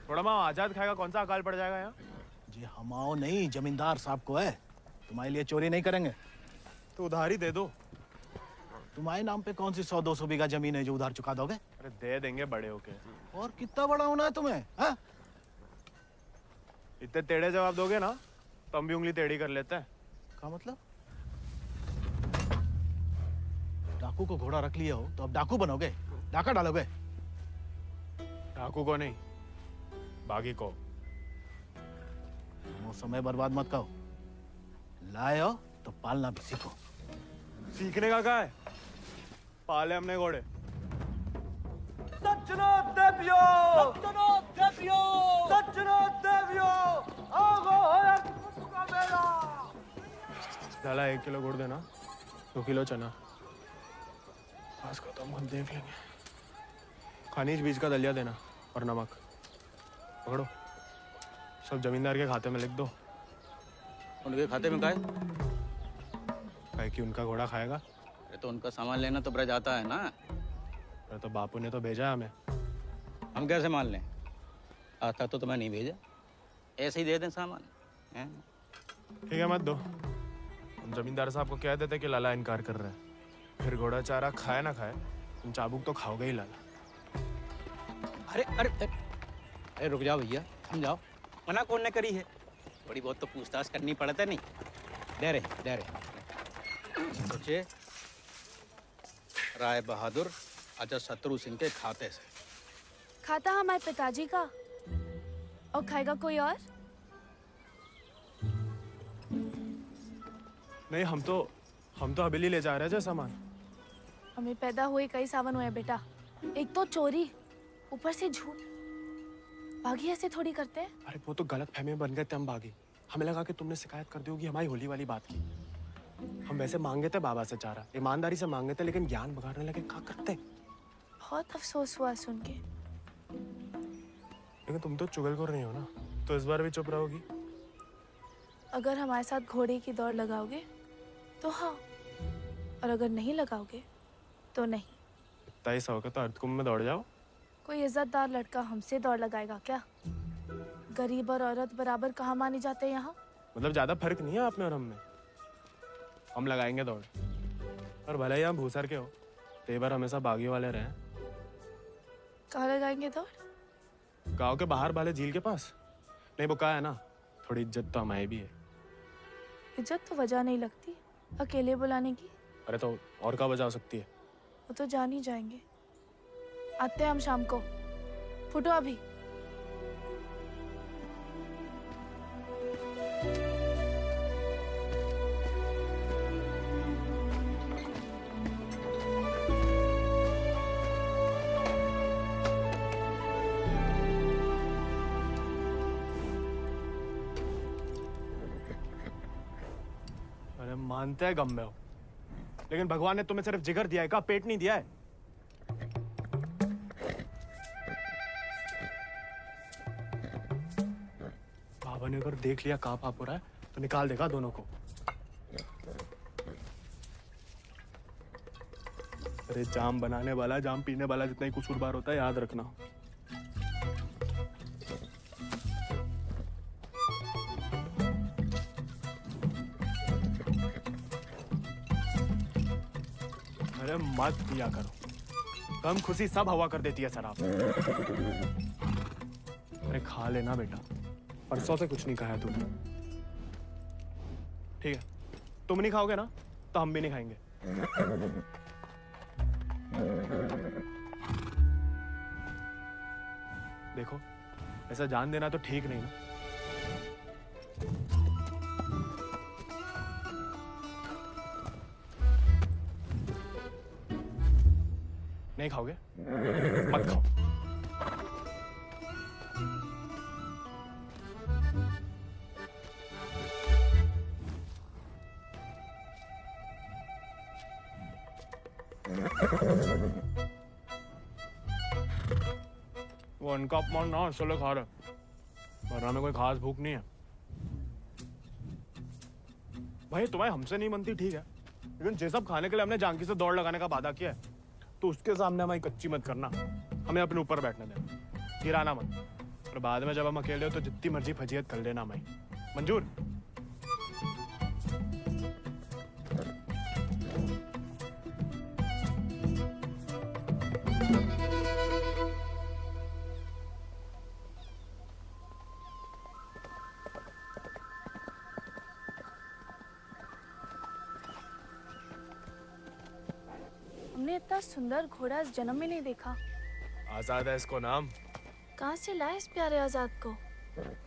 थोड़ा माँ आजाद खाएगा, कौन सा अकाल पड़ जाएगा यहाँ? जी हमाओ नहीं, जमींदार साहब को है। तुम्हारे लिए चोरी नहीं करेंगे। तो उधार ही दे दो। तुम्हारे नाम पे कौन सी 100-200 बीघा जमीन है जो उधार चुका दोगे? अरे दे देंगे बड़े होके। और कितना बड़ा होना है तुम्हें? हाँ? इतने टेढ़े जवाब दोगे ना तो हम भी उंगली टेढ़ी कर लेते हैं। क्या मतलब? डाकू को घोड़ा रख लिया हो तो अब डाकू बनोगे, डाका डालोगे? डाकू को नहीं, बागी को। वो समय बर्बाद मत करो। लाए हो तो पालना भी सीखो। सीखने का क्या है? पाले हमने घोड़े। सज्जनो देवियो, सज्जनो देवियो, सज्जनो देवियो, आगो होया कुसुका मेला। डाला 1 किलो गुड़ देना, 2 किलो चना। बस खत्म, हम देख लेंगे। खनिज बीज का दलिया देना और नमक। पकड़ो, सब जमींदार के खाते में लिख दो। उनके खाते में काय? काहे कि उनका घोड़ा खाएगा। अरे तो उनका सामान लेना तो ब्रज आता है ना। अरे तो बापू ने तो भेजा हमें। हम कैसे मान लें? आता तो मैं नहीं भेजा, ऐसे ही दे दें सामान। ठीक है, मत दो। हम जमींदार साहब को कह देते कि लाला इनकार कर रहे हैं, फिर घोड़ा चारा खाए ना खाए, तुम चाबुक तो खाओगे ही लाला। अरे अरे अरे रुक जाओ भैया, समझाओ। मना कौन ने करी है? थोड़ी बहुत तो पूछताछ करनी पड़ता नहीं। दे रहे सोचे राय बहादुर अजय शत्रु सिंह के खाते से। खाता हमारे पिताजी का, और खाएगा कोई और? नहीं, हम तो हवेली ले जा रहे हैं सामान। हमें पैदा हुए कई सावन हुए बेटा, एक तो चोरी, ऊपर से झूठ। बागी ऐसे थोड़ी करते हैं। अरे वो तो गलत फहमी में बन गए थे हम बागी। हमें लगा कि तुमने शिकायत कर दी होगी हमारी होली वाली बात की। हम वैसे मांगे थे बाबा से चारा, ईमानदारी से मांगे थे, लेकिन ज्ञान बगाड़ने लगे। क्या करते? बहुत अफसोस हुआ सुन के। लेकिन तुम तो चुगलखोर नहीं हो ना, तो इस बार भी चुप रहोगी? अगर हमारे साथ घोड़े की दौड़ लगाओगे तो हाँ, और अगर नहीं लगाओगे तो नहीं। इतना ही शौक है तो अर्धकुंभ में दौड़ जाओ। कोई इज्जतदार लड़का हमसे दौड़ लगाएगा क्या? गरीब और औरत बराबर कहाँ माने जाते हैं यहाँ? मतलब ज्यादा फर्क नहीं है आप में और हम में। हम लगाएंगे दौड़, और भले ही हम भूसर के हो, तेवर हमेशा बागी वाले रहे। कहाँ लगाएंगे दौड़? गांव के बाहर वाले झील के पास। नहीं वो कहा है ना, थोड़ी इज्जत तो हमारी भी है। इज्जत तो वजह नहीं लगती अकेले बुलाने की। अरे तो और क्या वजह हो सकती है? वो तो जान ही जाएंगे। आते हैं हम शाम को। फुटो अभी। अरे मानते हैं गम में हो, लेकिन भगवान ने तुम्हें सिर्फ जिगर दिया है का पेट नहीं दिया है। बाबा ने अगर देख लिया कहाँ पाप हो रहा है तो निकाल देगा दोनों को। अरे जाम बनाने वाला जाम पीने वाला जितना ही कसूरवार होता है, याद रखना। अरे मत पिया करो, कम खुशी सब हवा कर देती है शराब। अरे खा लेना बेटा, परसों से कुछ नहीं खाया तूने। ठीक है, तुम नहीं खाओगे ना तो हम भी नहीं खाएंगे। देखो ऐसा जान देना तो ठीक नहीं ना। नहीं खाओगे? मत खाओ। वो उनका अपमान ना चलो खा रहे, वरना में कोई खास भूख नहीं है। भाई तुम्हें हमसे नहीं बनती ठीक है, लेकिन जे सब खाने के लिए हमने जानकी से दौड़ लगाने का वादा किया है तो उसके सामने हमारी कच्ची मत करना। हमें अपने ऊपर बैठने देना, गिराना मत। और बाद में जब हम अकेले हो तो जितनी मर्जी फजीयत कर लेना हमारी। मंजूर? हमने इतना सुंदर घोड़ा इस जन्म में नहीं देखा। आजाद है इसको नाम। कहाँ से लाए इस प्यारे आजाद को?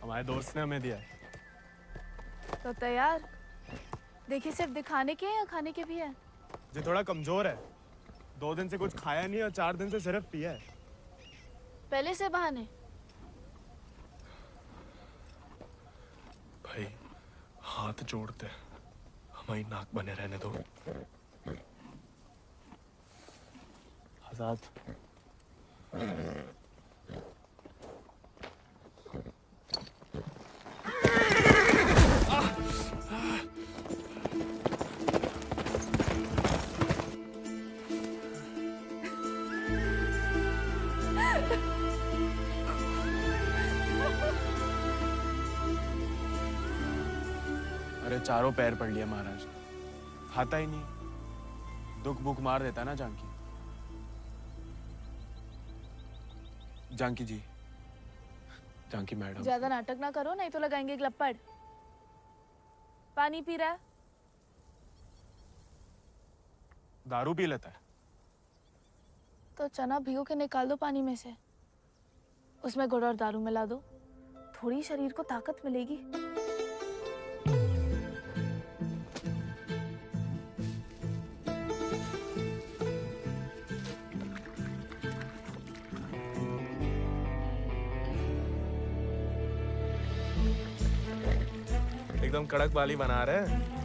हमारे दोस्त ने हमें दिया है। तो तैयार। देखिए सिर्फ दिखाने के हैं या खाने के भी हैं? जो थोड़ा कमजोर है, 2 दिन से कुछ खाया नहीं और 4 दिन से सिर्फ पिया है। पहले से बहाने। भाई हाथ जोड़ते हमारी नाक बने रहने दो। आजाद अरे चारों पैर पड़ लिया महाराज, खाता ही नहीं। दुख भूख मार देता ना जानकी। जानकी जी, जानकी मैडम। ज्यादा नाटक ना करो नहीं तो लगाएंगे एक लपड़। पानी पी रहा है? दारू पी लेता है। तो चना भिगो के निकाल दो पानी में से, उसमें गुड़ और दारू मिला दो, थोड़ी शरीर को ताकत मिलेगी। एकदम कड़क वाली बना रहे हैं।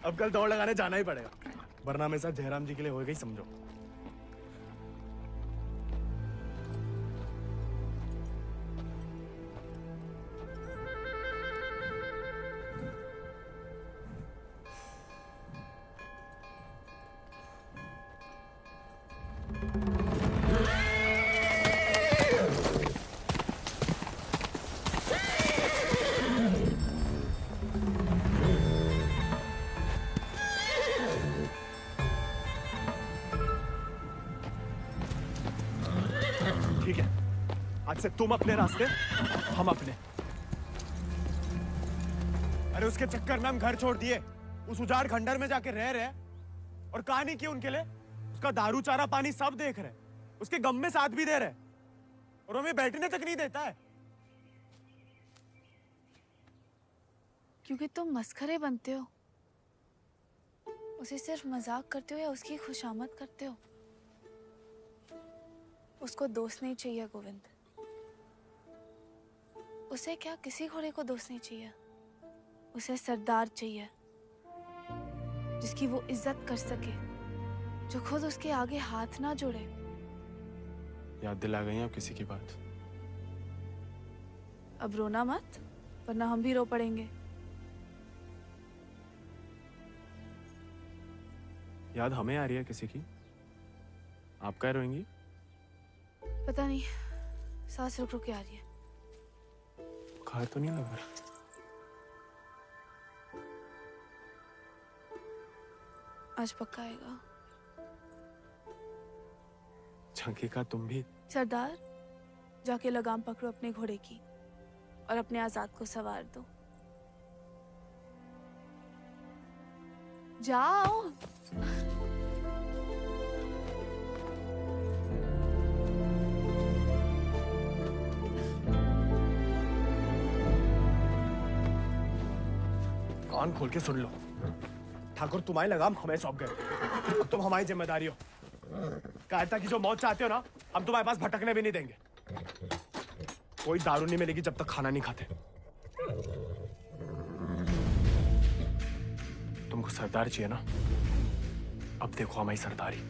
अब कल दौड़ लगाने जाना ही पड़ेगा, वरना मेरे साथ जयराम जी के लिए होएगा ही समझो। ठीक है, आज से तुम अपने रास्ते, हम अपने। अरे उसके चक्कर में हम घर छोड़ दिए, उस उजाड़ खंडर में जाके रह रहे हैं और कहानी की उनके लिए उसका दारू चारा पानी सब देख रहे, उसके गम में साथ भी दे रहे और हमें बैठने तक नहीं देता है। क्योंकि तुम मस्खरे बनते हो, उसे सिर्फ मजाक करते हो या उसकी खुशामद करते हो। उसको दोस्त नहीं चाहिए गोविंद, उसे क्या किसी घोड़े को दोस्त नहीं चाहिए, उसे सरदार चाहिए जिसकी वो इज्जत कर सके, जो खुद उसके आगे हाथ ना जोड़े। याद दिला गई आप किसी की बात। अब रोना मत, वरना हम भी रो पड़ेंगे। याद हमें आ रही है किसी की, आप क्या रोएंगी? पता नहीं, सांस रुक रुक के आ रही है। बुखार तो नहीं लग रहा? आज पक्का आएगा। झंकी का तुम भी। सरदार, जाके लगाम पकड़ो अपने घोड़े की और अपने आजाद को सवार दो। जाओ। कान खोल के सुन लो, ठाकुर तुम्हारी लगाम हमें सौंप गए, अब तुम हमारी जिम्मेदारी हो। कायरता की जो मौत चाहते हो ना, हम तुम्हारे पास भटकने भी नहीं देंगे। कोई दारू नहीं मिलेगी जब तक खाना नहीं खाते। तुमको सरदार चाहिए ना, अब देखो हमारी सरदारी।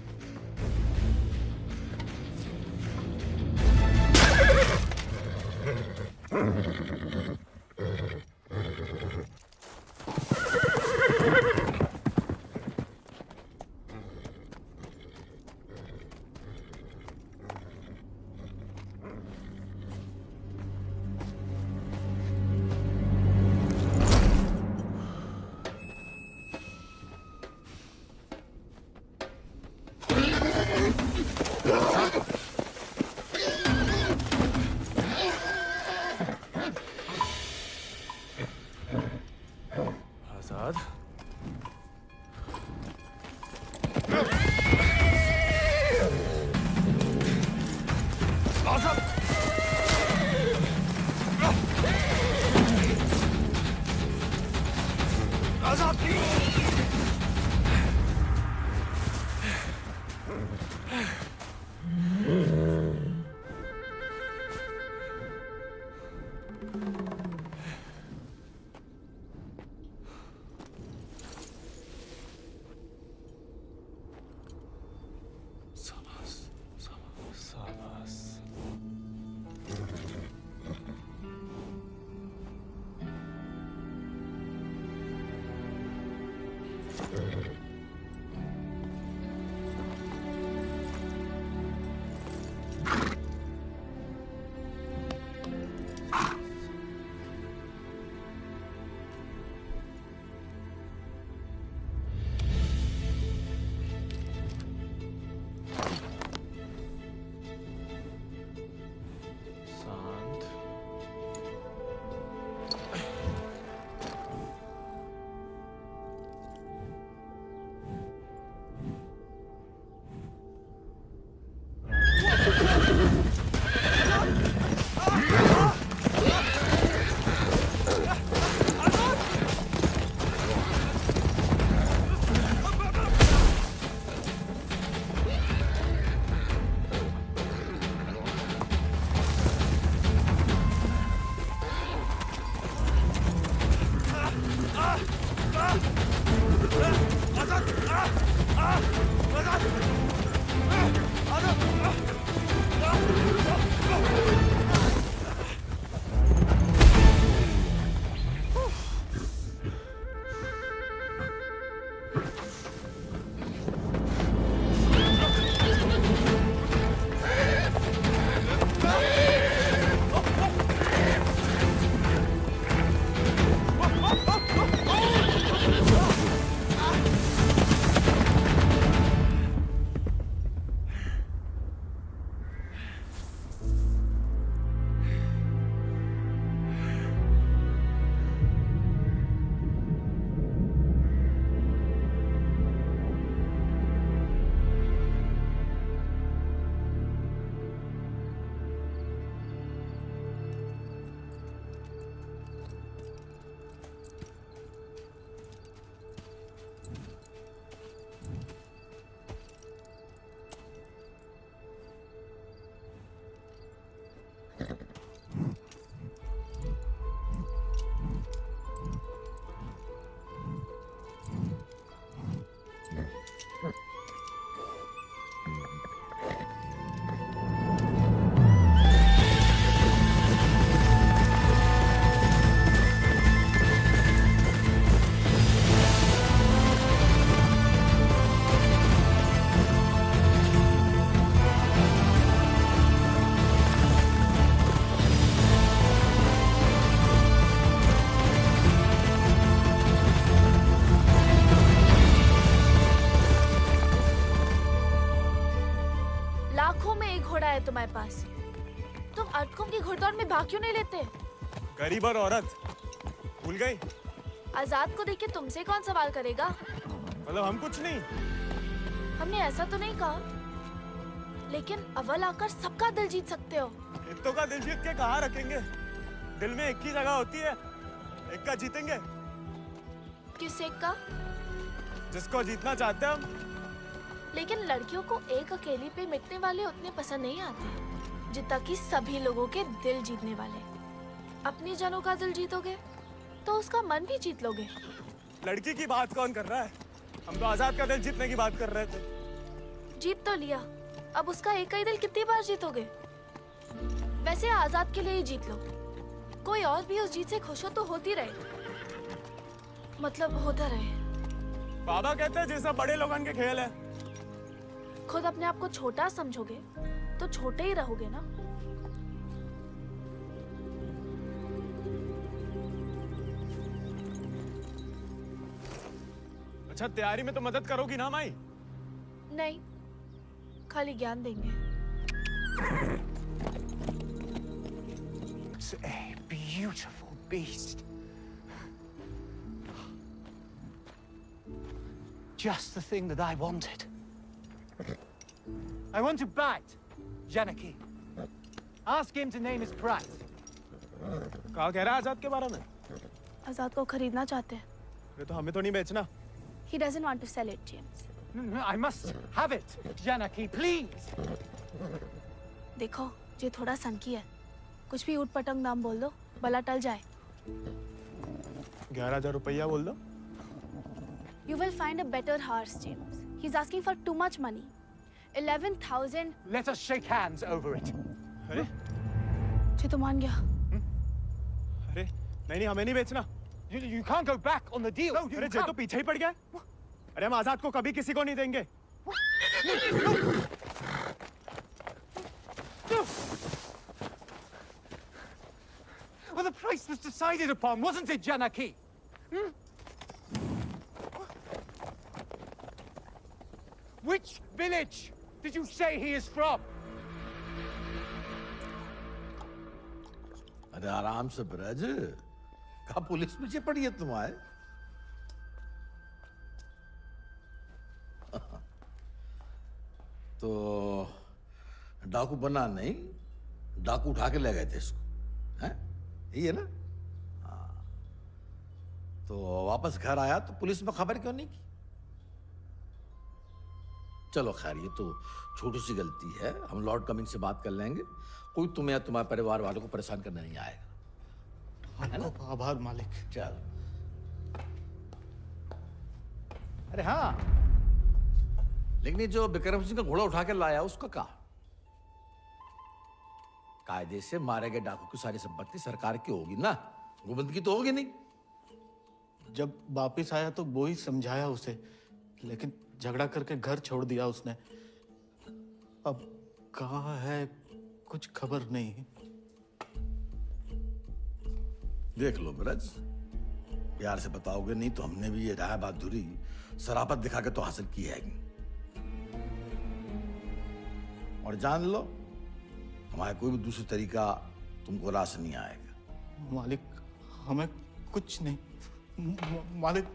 है तुम्हारे पास? तुम अटकुम की घुड़दौड़ में भाग क्यों नहीं लेते? गरीब और औरत भूल गई? आजाद को देख के तुमसे कौन सवाल करेगा? मतलब हम कुछ नहीं? हमने ऐसा तो नहीं कहा, लेकिन अव्वल आकर सबका दिल जीत सकते हो। इत्तो का दिल जीत के कहाँ रखेंगे? दिल में एक ही जगह होती है, एक का जीतेंगे। किस एक का? जिसको जीतना चाहते हैं हम। लेकिन लड़कियों को एक अकेली पे मिटने वाले उतने पसंद नहीं आते जितना कि सभी लोगों के दिल जीतने वाले। अपनी जनों का दिल जीतोगे तो उसका मन भी जीत लोगे। लड़की की बात कौन कर रहा है? हम तो आजाद का दिल जीतने की बात कर रहे थे। जीत तो लिया, अब उसका एक ही दिल कितनी बार जीतोगे? वैसे आजाद के लिए ही जीत लो। कोई और भी उस जीत से खुश हो तो होती रहे, मतलब होता रहे। बाबा कहते हैं जैसा बड़े लोगों के खेल है। खुद अपने आप को छोटा समझोगे तो छोटे ही रहोगे ना। अच्छा, तैयारी में तो मदद करोगी ना माई? नहीं, खाली ज्ञान देंगे। It's a beautiful beast. Just the thing that I wanted. I want to bite Janaki. Ask him to name his price. कहा कह रहा है आजाद के बारे में? आजाद को खरीदना चाहते हैं। ये तो हमें तो नहीं बेचना। He doesn't want to sell it, James. No, I must have it, Janaki, please. देखो, ये थोड़ा सनकी है। कुछ भी ऊट पटंग नाम बोल दो, भला टल जाए। 11,000 रुपया बोल दो। You will find a better horse, James. He's asking for too much money. 11,000. Let us shake hands over it. अरे? ये तो मान गया। अरे, नहीं हमें नहीं बेचना। You can't go back on the deal. No, अरे जे तो पीछे ही पड़ गया। अरे हम आजाद को कभी किसी को नहीं देंगे। Well, the price was decided upon, wasn't it, Janaki? Which village did you say he is from? अरे आराम से ब्रज, कहा पुलिस पीछे पड़ी है तुम्हारे? तो डाकू बना नहीं, डाकू उठा के ले गए थे इसको, हैं? यही है ना? हाँ। तो वापस घर आया तो पुलिस में खबर क्यों नहीं की? चलो खैर, ये तो छोटी सी गलती है, हम लॉर्ड कमिंग से बात कर लेंगे। कोई तुम्हें या तुम्हारे परिवार वालों को परेशान करने नहीं आएगा, है ना? आभार मालिक। चल। अरे हाँ, लेकिन ये जो बिक्रम सिंह का घोड़ा उठा के लाया उसका कहा? कायदे से मारे गए डाकू की सारी संपत्ति सरकार की होगी ना, गोविंद की तो होगी नहीं। जब वापिस आया तो वो ही समझाया उसे, लेकिन झगड़ा करके घर छोड़ दिया उसने। अब कहाँ है कुछ खबर नहीं। देख लो ब्रज, प्यार से बताओगे नहीं तो हमने भी ये राय बहादुरी सरापत दिखा के तो हासिल की है। और जान लो, हमारा कोई भी दूसरा तरीका तुमको रास नहीं आएगा। मालिक, हमें कुछ नहीं। मालिक,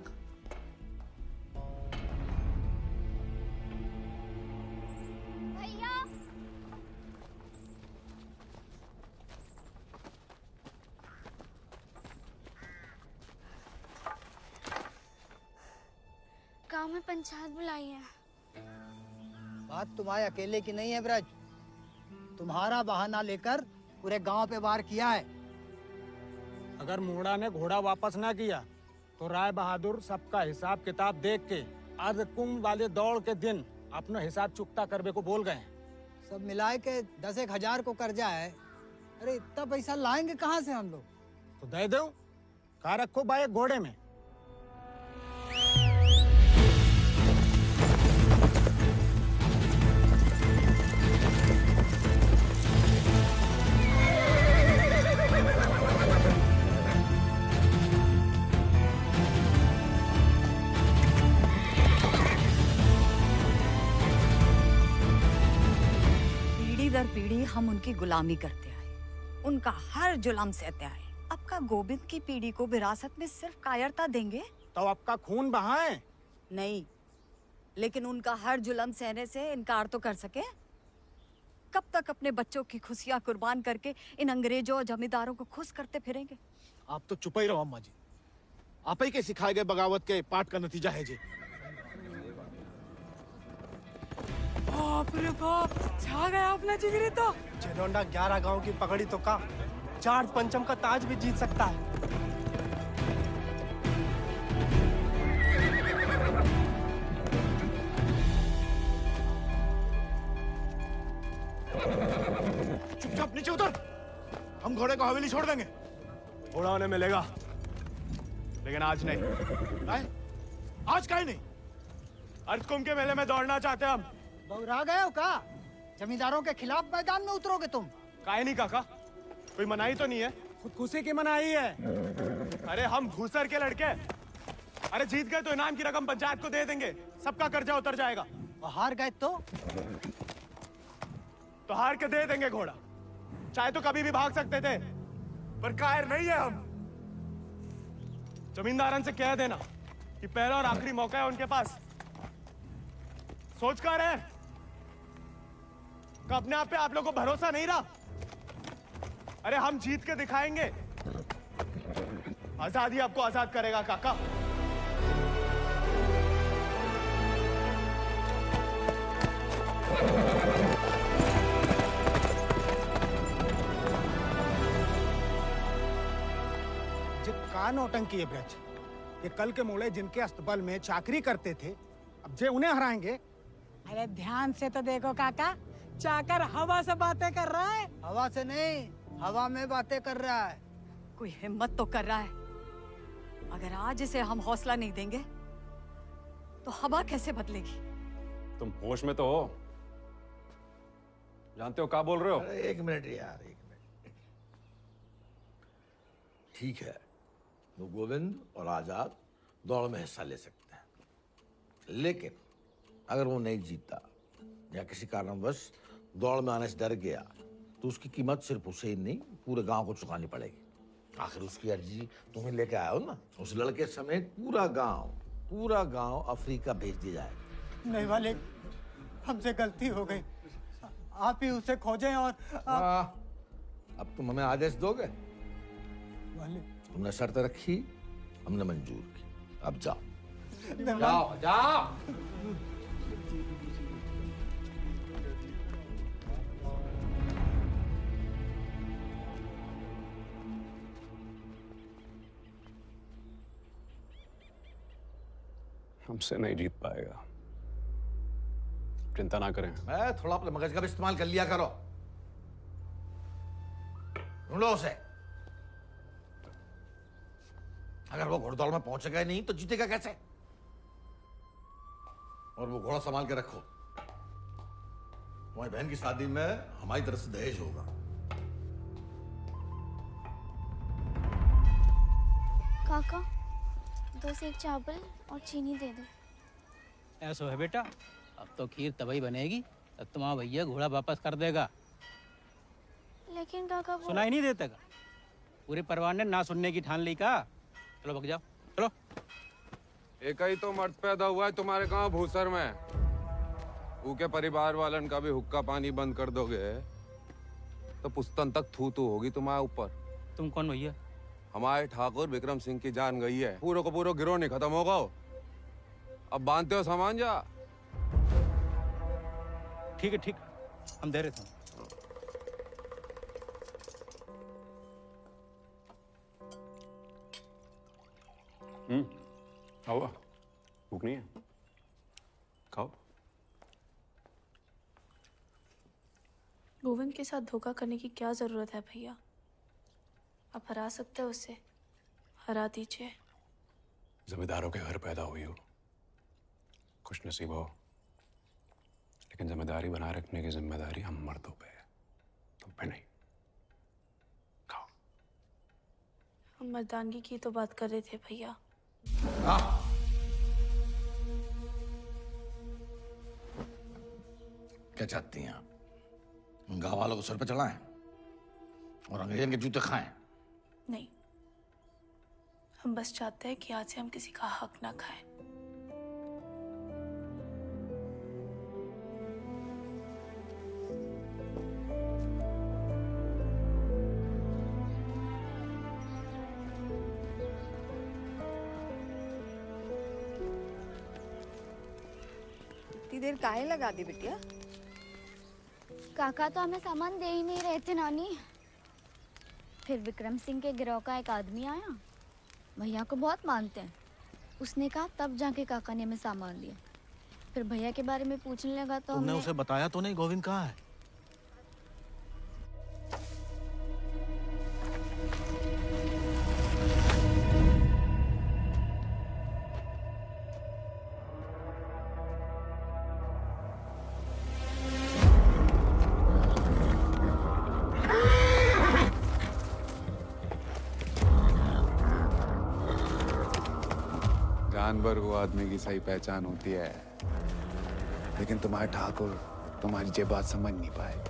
गांव में पंचायत बुलाई है। बात तुम्हारे अकेले की नहीं है ब्रज, तुम्हारा बहाना लेकर पूरे गांव पे वार किया है। अगर मुंगड़ा ने घोड़ा वापस ना किया तो राय बहादुर सबका हिसाब किताब देख के अर्धकुंभ वाले दौड़ के दिन अपना हिसाब चुकता करने को बोल गए। सब मिलाए के 10,000 को कर्जा है। अरे इतना पैसा लाएंगे कहाँ से हम लोग? तो दे दो, कहा रखो भाई घोड़े में। पीढ़ी दर पीढ़ी हम उनकी गुलामी करते आए, उनका हर जुल्म सहते आए। अब का गोविंद की पीढ़ी को विरासत में सिर्फ कायरता देंगे तो आपका खून बहाएं? नहीं, लेकिन उनका हर जुल्म सहने से इनकार तो कर सके। कब तक अपने बच्चों की खुशियां कुर्बान करके इन अंग्रेजों और जमींदारों को खुश करते फिरेंगे? आप तो चुप ही रहो अम्मा जी। आप ही के सिखाए गए बगावत के पाठ का नतीजा है जी। बाप रे बाप, छा गया अपना जिगरी तो। जेलोंडा 11 गांव की पगड़ी तो का चार पंचम का ताज भी जीत सकता है। चुपचाप नीचे उतर। हम घोड़े को हवेली छोड़ देंगे। घोड़ा उन्हें मिलेगा, लेकिन आज नहीं। आज काहे नहीं? अर्धकुंभ के मेले में दौड़ना चाहते हैं हम। बौरा गए हो का? जमींदारों के खिलाफ मैदान में उतरोगे तुम? काहे नहीं काका, कोई मनाही तो नहीं है? खुदकुशी की मनाही है। अरे हम घूसर के लड़के, अरे जीत गए तो इनाम की रकम पंचायत को दे देंगे, सबका कर्जा उतर जाएगा। और हार गए तो हार के दे देंगे घोड़ा। चाहे तो कभी भी भाग सकते थे, पर कायर नहीं है हम। जमींदारन से कह देना कि पहला और आखिरी मौका है उनके पास। सोच कर है कि अपने आप पे आप लोगों को भरोसा नहीं रहा। अरे हम जीत के दिखाएंगे, आजादी आपको आजाद करेगा काका। का नौटंकी है ब्रज। ये कल के मोड़े जिनके अस्तबल में चाकरी करते थे, अब जे उन्हें हराएंगे। अरे ध्यान से तो देखो काका, चाकर हवा से बातें कर रहा है। हवा से नहीं, हवा में बातें कर रहा है। कोई हिम्मत तो कर रहा है। अगर आज इसे हम हौसला नहीं देंगे तो हवा कैसे बदलेगी? तुम होश में तो हो? जानते हो क्या बोल रहे हो? अरे एक मिनट यार, एक मिनट। ठीक है, वो गोविंद और आजाद दौड़ में हिस्सा ले सकते हैं, लेकिन अगर वो नहीं जीता या किसी कारणवश दौड़ में आने से डर गया तो उसकी कीमत सिर्फ उसे ही नहीं, पूरे गांव को चुकानी पड़ेगी। आखिर उसकी अर्जी तुम्हें लेके आए हो ना। उस लड़के समेत पूरा गांव अफ्रीका भेज दिया जाएगा। नहीं वाले, हमसे गलती हो गई। आप ही उसे खोजें और अब तुम हमें आदेश दोगे? वाले तुमने शर्त रखी, हमने मंजूर की। अब जाओ नहीं, जाओ जाओ। हमसे नहीं जीत पाएगा, चिंता ना करें। मैं थोड़ा अपने मगज का भी इस्तेमाल कर लिया करो। ढूंढो उसे। अगर वो घोड़दौड़ में पहुंचेगा ही नहीं तो जीतेगा कैसे? और वो घोड़ा संभाल के रखो। तुम्हारी बहन की शादी में हमारी तरफ से दहेज होगा। काका 2 सेक चावल और चीनी दे दो। ऐसा है बेटा, अब तो खीर तभी बनेगी तब तुम्हारा भैया घोड़ा वापस कर देगा। लेकिन काका वो... सुनाई नहीं देता का? पूरे परिवार ने ना सुनने की ठान ली का। चलो भग जाओ, चलो। एक ही तो मर्द पैदा हुआ है तुम्हारे गांव भूसर में। ऊके परिवार वालन का भी हुक्का पानी बंद कर दोगे तो पुस्तन तक थू थू होगी तुम्हारे ऊपर। तुम कौन भैया? हमारे ठाकुर विक्रम सिंह की जान गई है, पूरा को पूरा गिरोह नहीं खत्म होगा। अब बांधते हो सामान जा। ठीक है ठीक, हम दे रहे थे। खाओ, भूख नहीं है? खाओ। गोविंद के साथ धोखा करने की क्या जरूरत है भैया? आप हरा सकते हो उसे, हरा दीजिए। जमींदारों के घर पैदा हुई हो, खुश नसीब हो, लेकिन जिम्मेदारी बनाए रखने की जिम्मेदारी हम मर्दों पे है, तुम पे नहीं। खाओ। हम मर्दानगी की तो बात कर रहे थे भैया। क्या चाहती हैं आप? गांव वालों को सर पे चढ़ाएं और अंग्रेजन के जूते खाएं। नहीं, हम बस चाहते हैं कि आज से हम किसी का हक ना खाएं। इतनी देर काहे लगा दी बिटिया? काका तो हमें सामान दे ही नहीं रहे थे नानी। फिर विक्रम सिंह के गिरोह का एक आदमी आया, भैया को बहुत मानते हैं। उसने कहा तब जाके काका ने हमें सामान दिया। फिर भैया के बारे में पूछने लगा तो तुमने हमने उसे बताया तो नहीं गोविंद कहाँ है? जानवर को आदमी की सही पहचान होती है, लेकिन तुम्हारे ठाकुर तुम्हारी ये बात समझ नहीं पाए।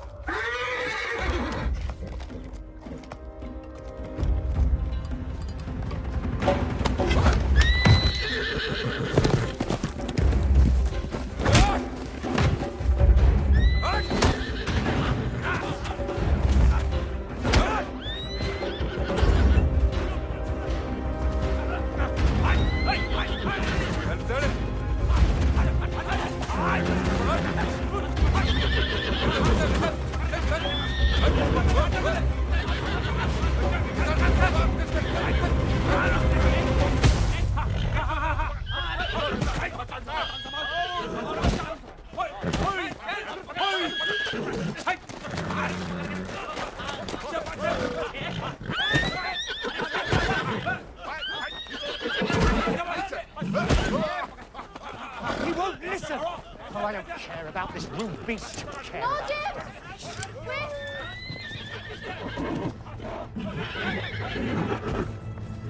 He won't listen! Oh, I don't care about this rude beast. No, James! Wait!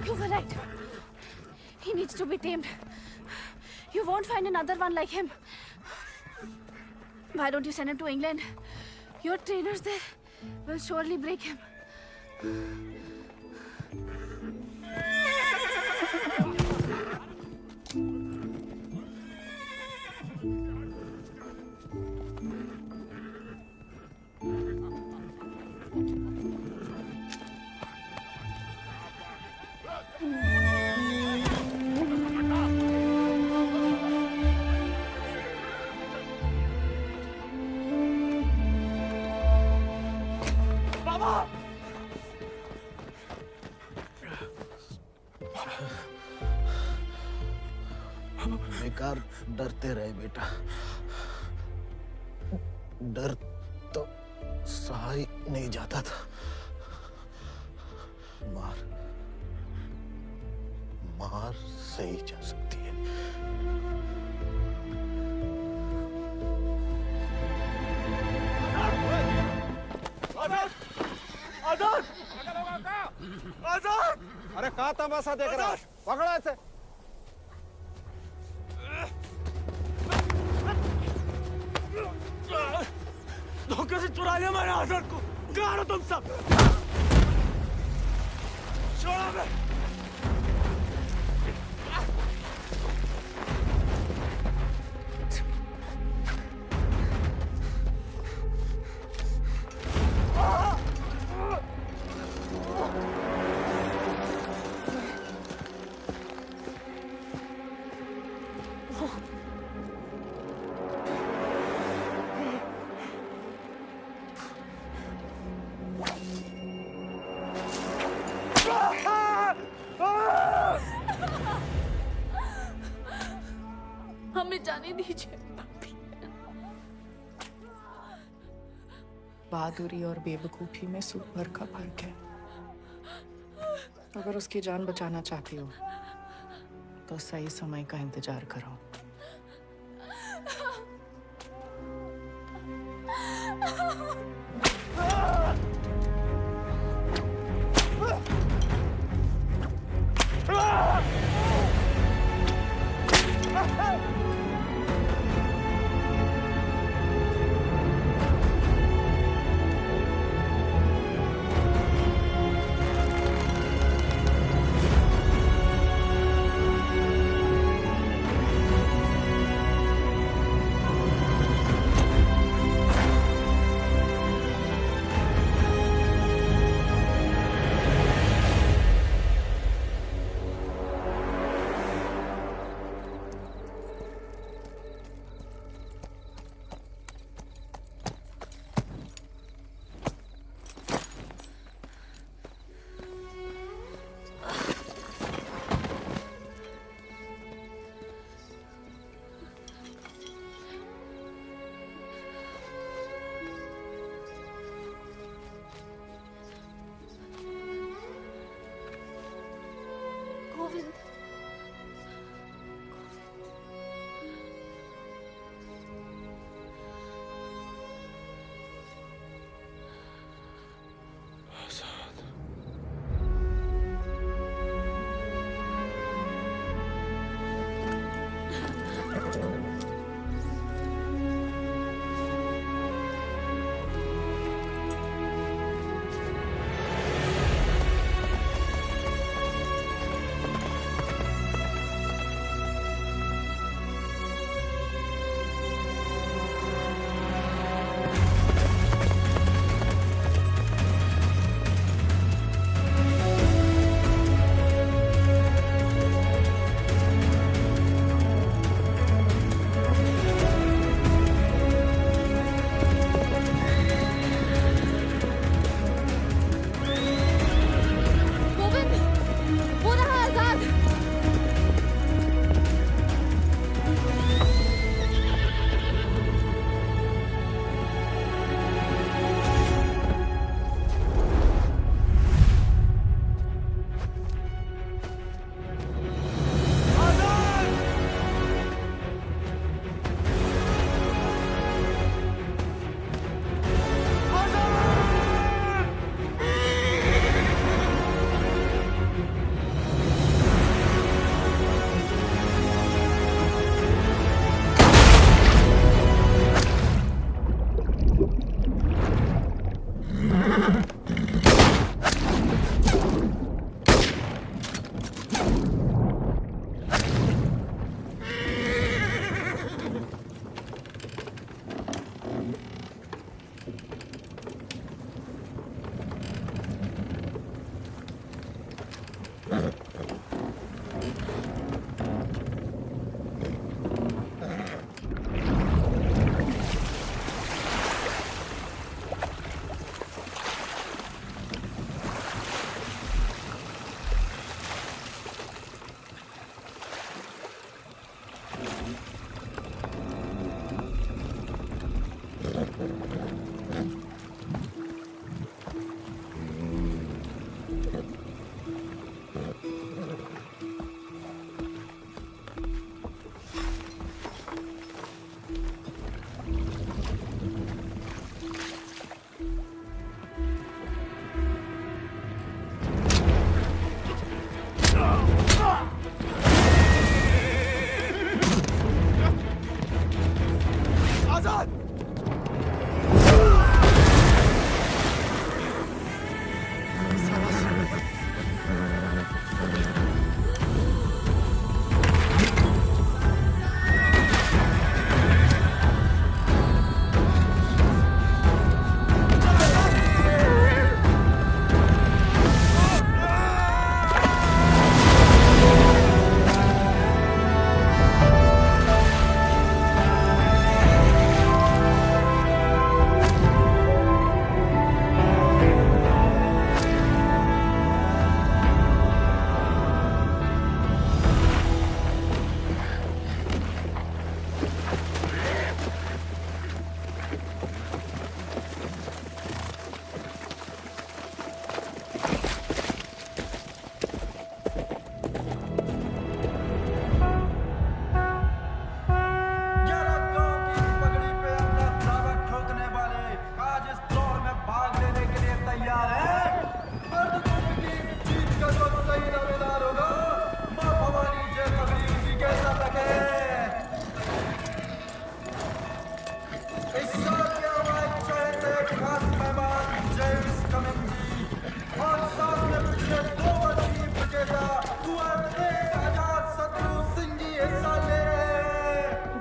You were right. He needs to be tamed. You won't find another one like him. Why don't you send him to England? Your trainers there will surely break him. बेकार डरते रहे बेटा। डर तो सहा ही नहीं जाता था। मार मार सही जा सकती है। आजाद! आजाद! आजाद! अरे कहाँ तमाशा देख रहा है? पकड़ो ऐसे। धोखे से चुरा लिया मैंने आजाद को। कहाँ हो तुम सब? छोड़ो बे। हमें जाने दीजिए। बहादुरी और बेवकूफी में सूप भर का फर्क है। अगर उसकी जान बचाना चाहती हो तो सही समय का इंतजार करो।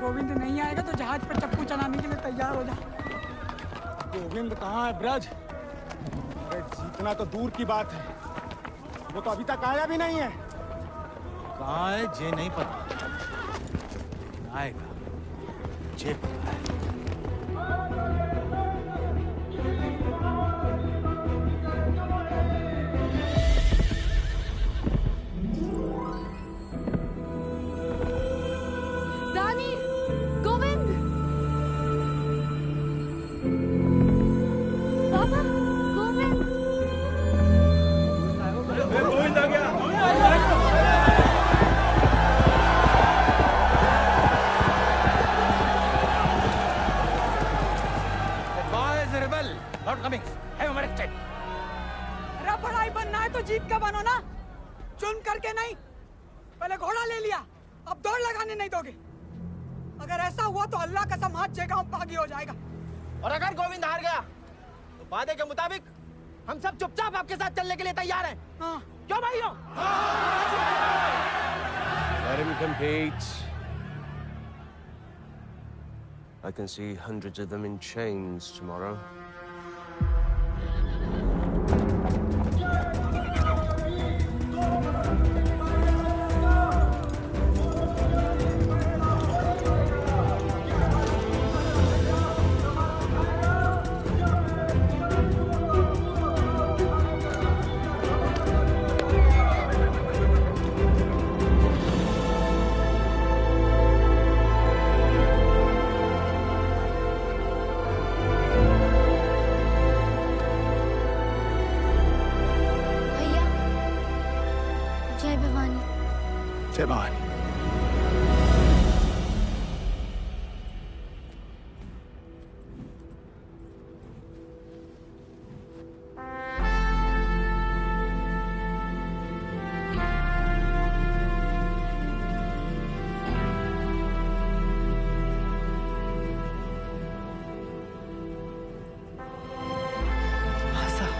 गोविंद नहीं आएगा तो जहाज पर चप्पू चलाने के लिए तैयार हो जा। गोविंद कहाँ है ब्रज? अरे जीतना तो दूर की बात है, वो तो अभी तक आया भी नहीं है। कहाँ है जे नहीं पता, आएगा जे पता है। रानी, गोविंद, पापा, गोविंद। गोविंद आ गया। Advise rebel, not coming. Have him arrested. अरे पढ़ाई बनना है तो जीत का बनो ना, चुन करके नहीं। पहले घोड़ा ले लिया, अब दौड़ लगाने नहीं दोगे। अगर ऐसा हुआ तो अल्लाह कसम हाथ जगह पागी हो जाएगा। और अगर गोविंद हार गया तो वादे के मुताबिक हम सब चुपचाप आपके साथ चलने के लिए तैयार हैं। हाँ। क्यों भाइयों? Let him compete. I can see hundreds of them in chains tomorrow. जय भवानी। जय भवानी। आजाद।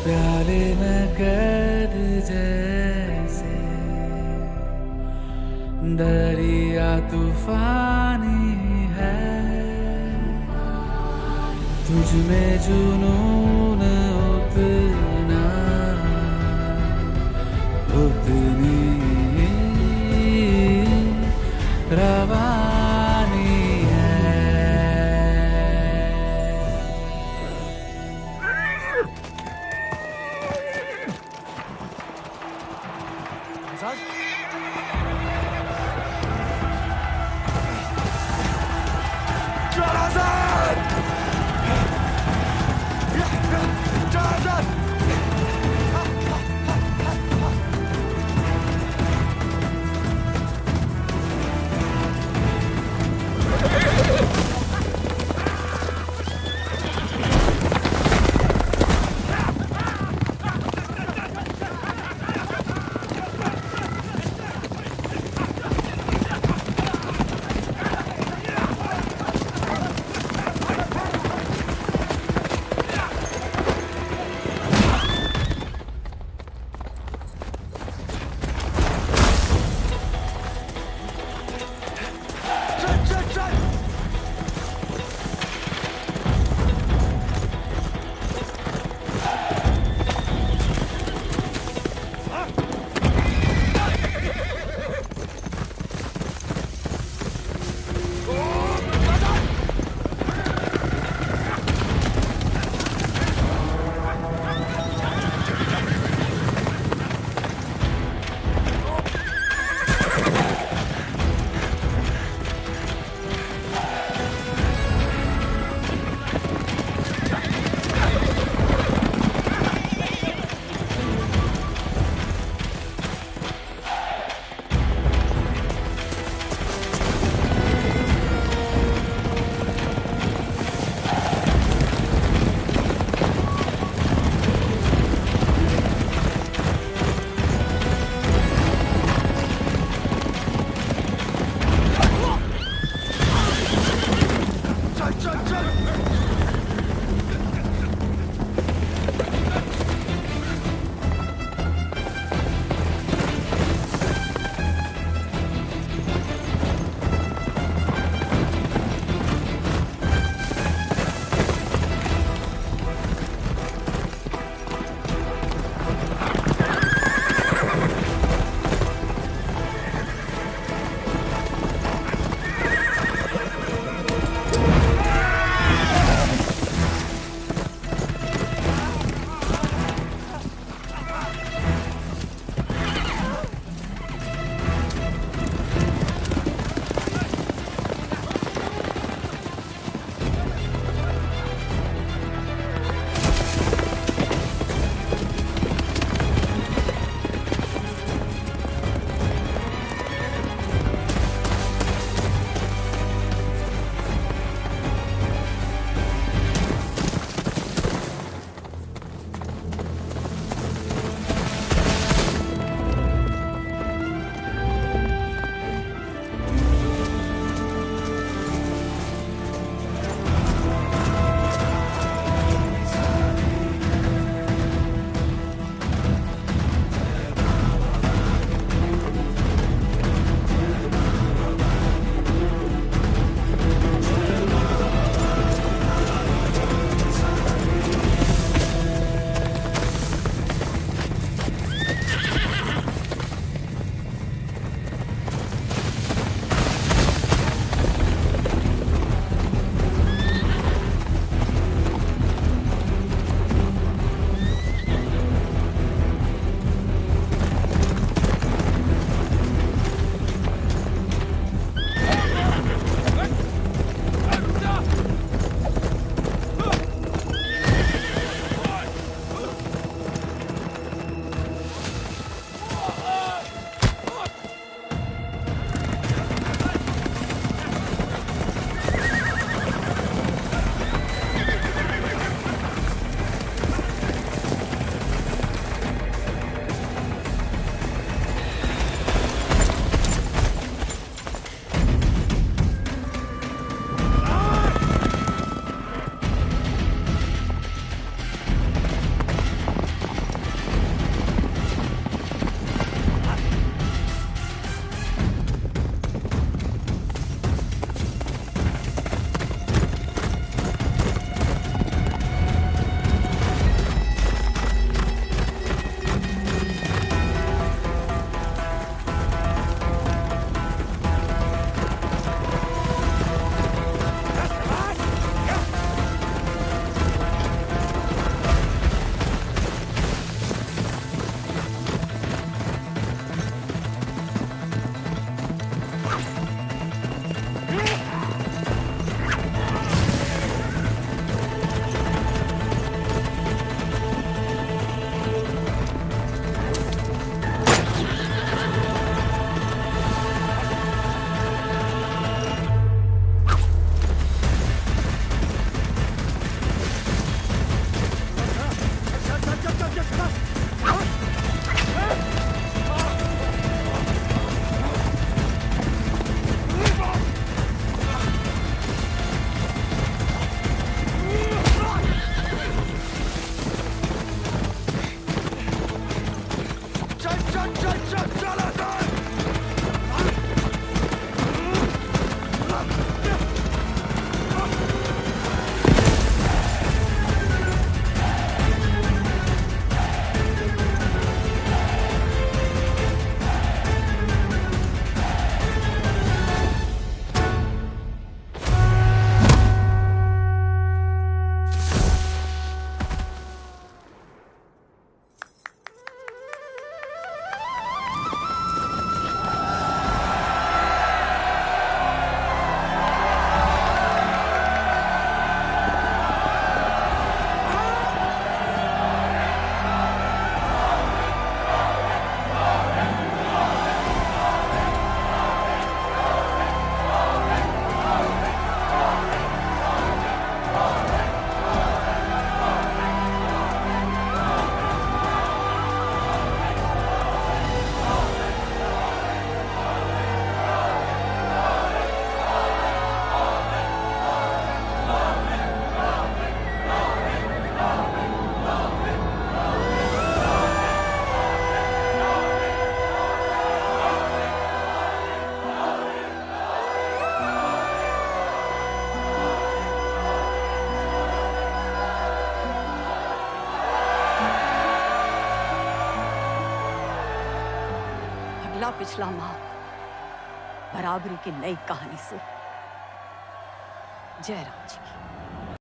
प्याले में कैद जैसे दरिया तूफानी है, तुझ में जुनून उतना उतनी रवानी है। Jonathan! Jonathan! मेरा पिछला माह बराबरी की नई कहानी से जयराम जी की।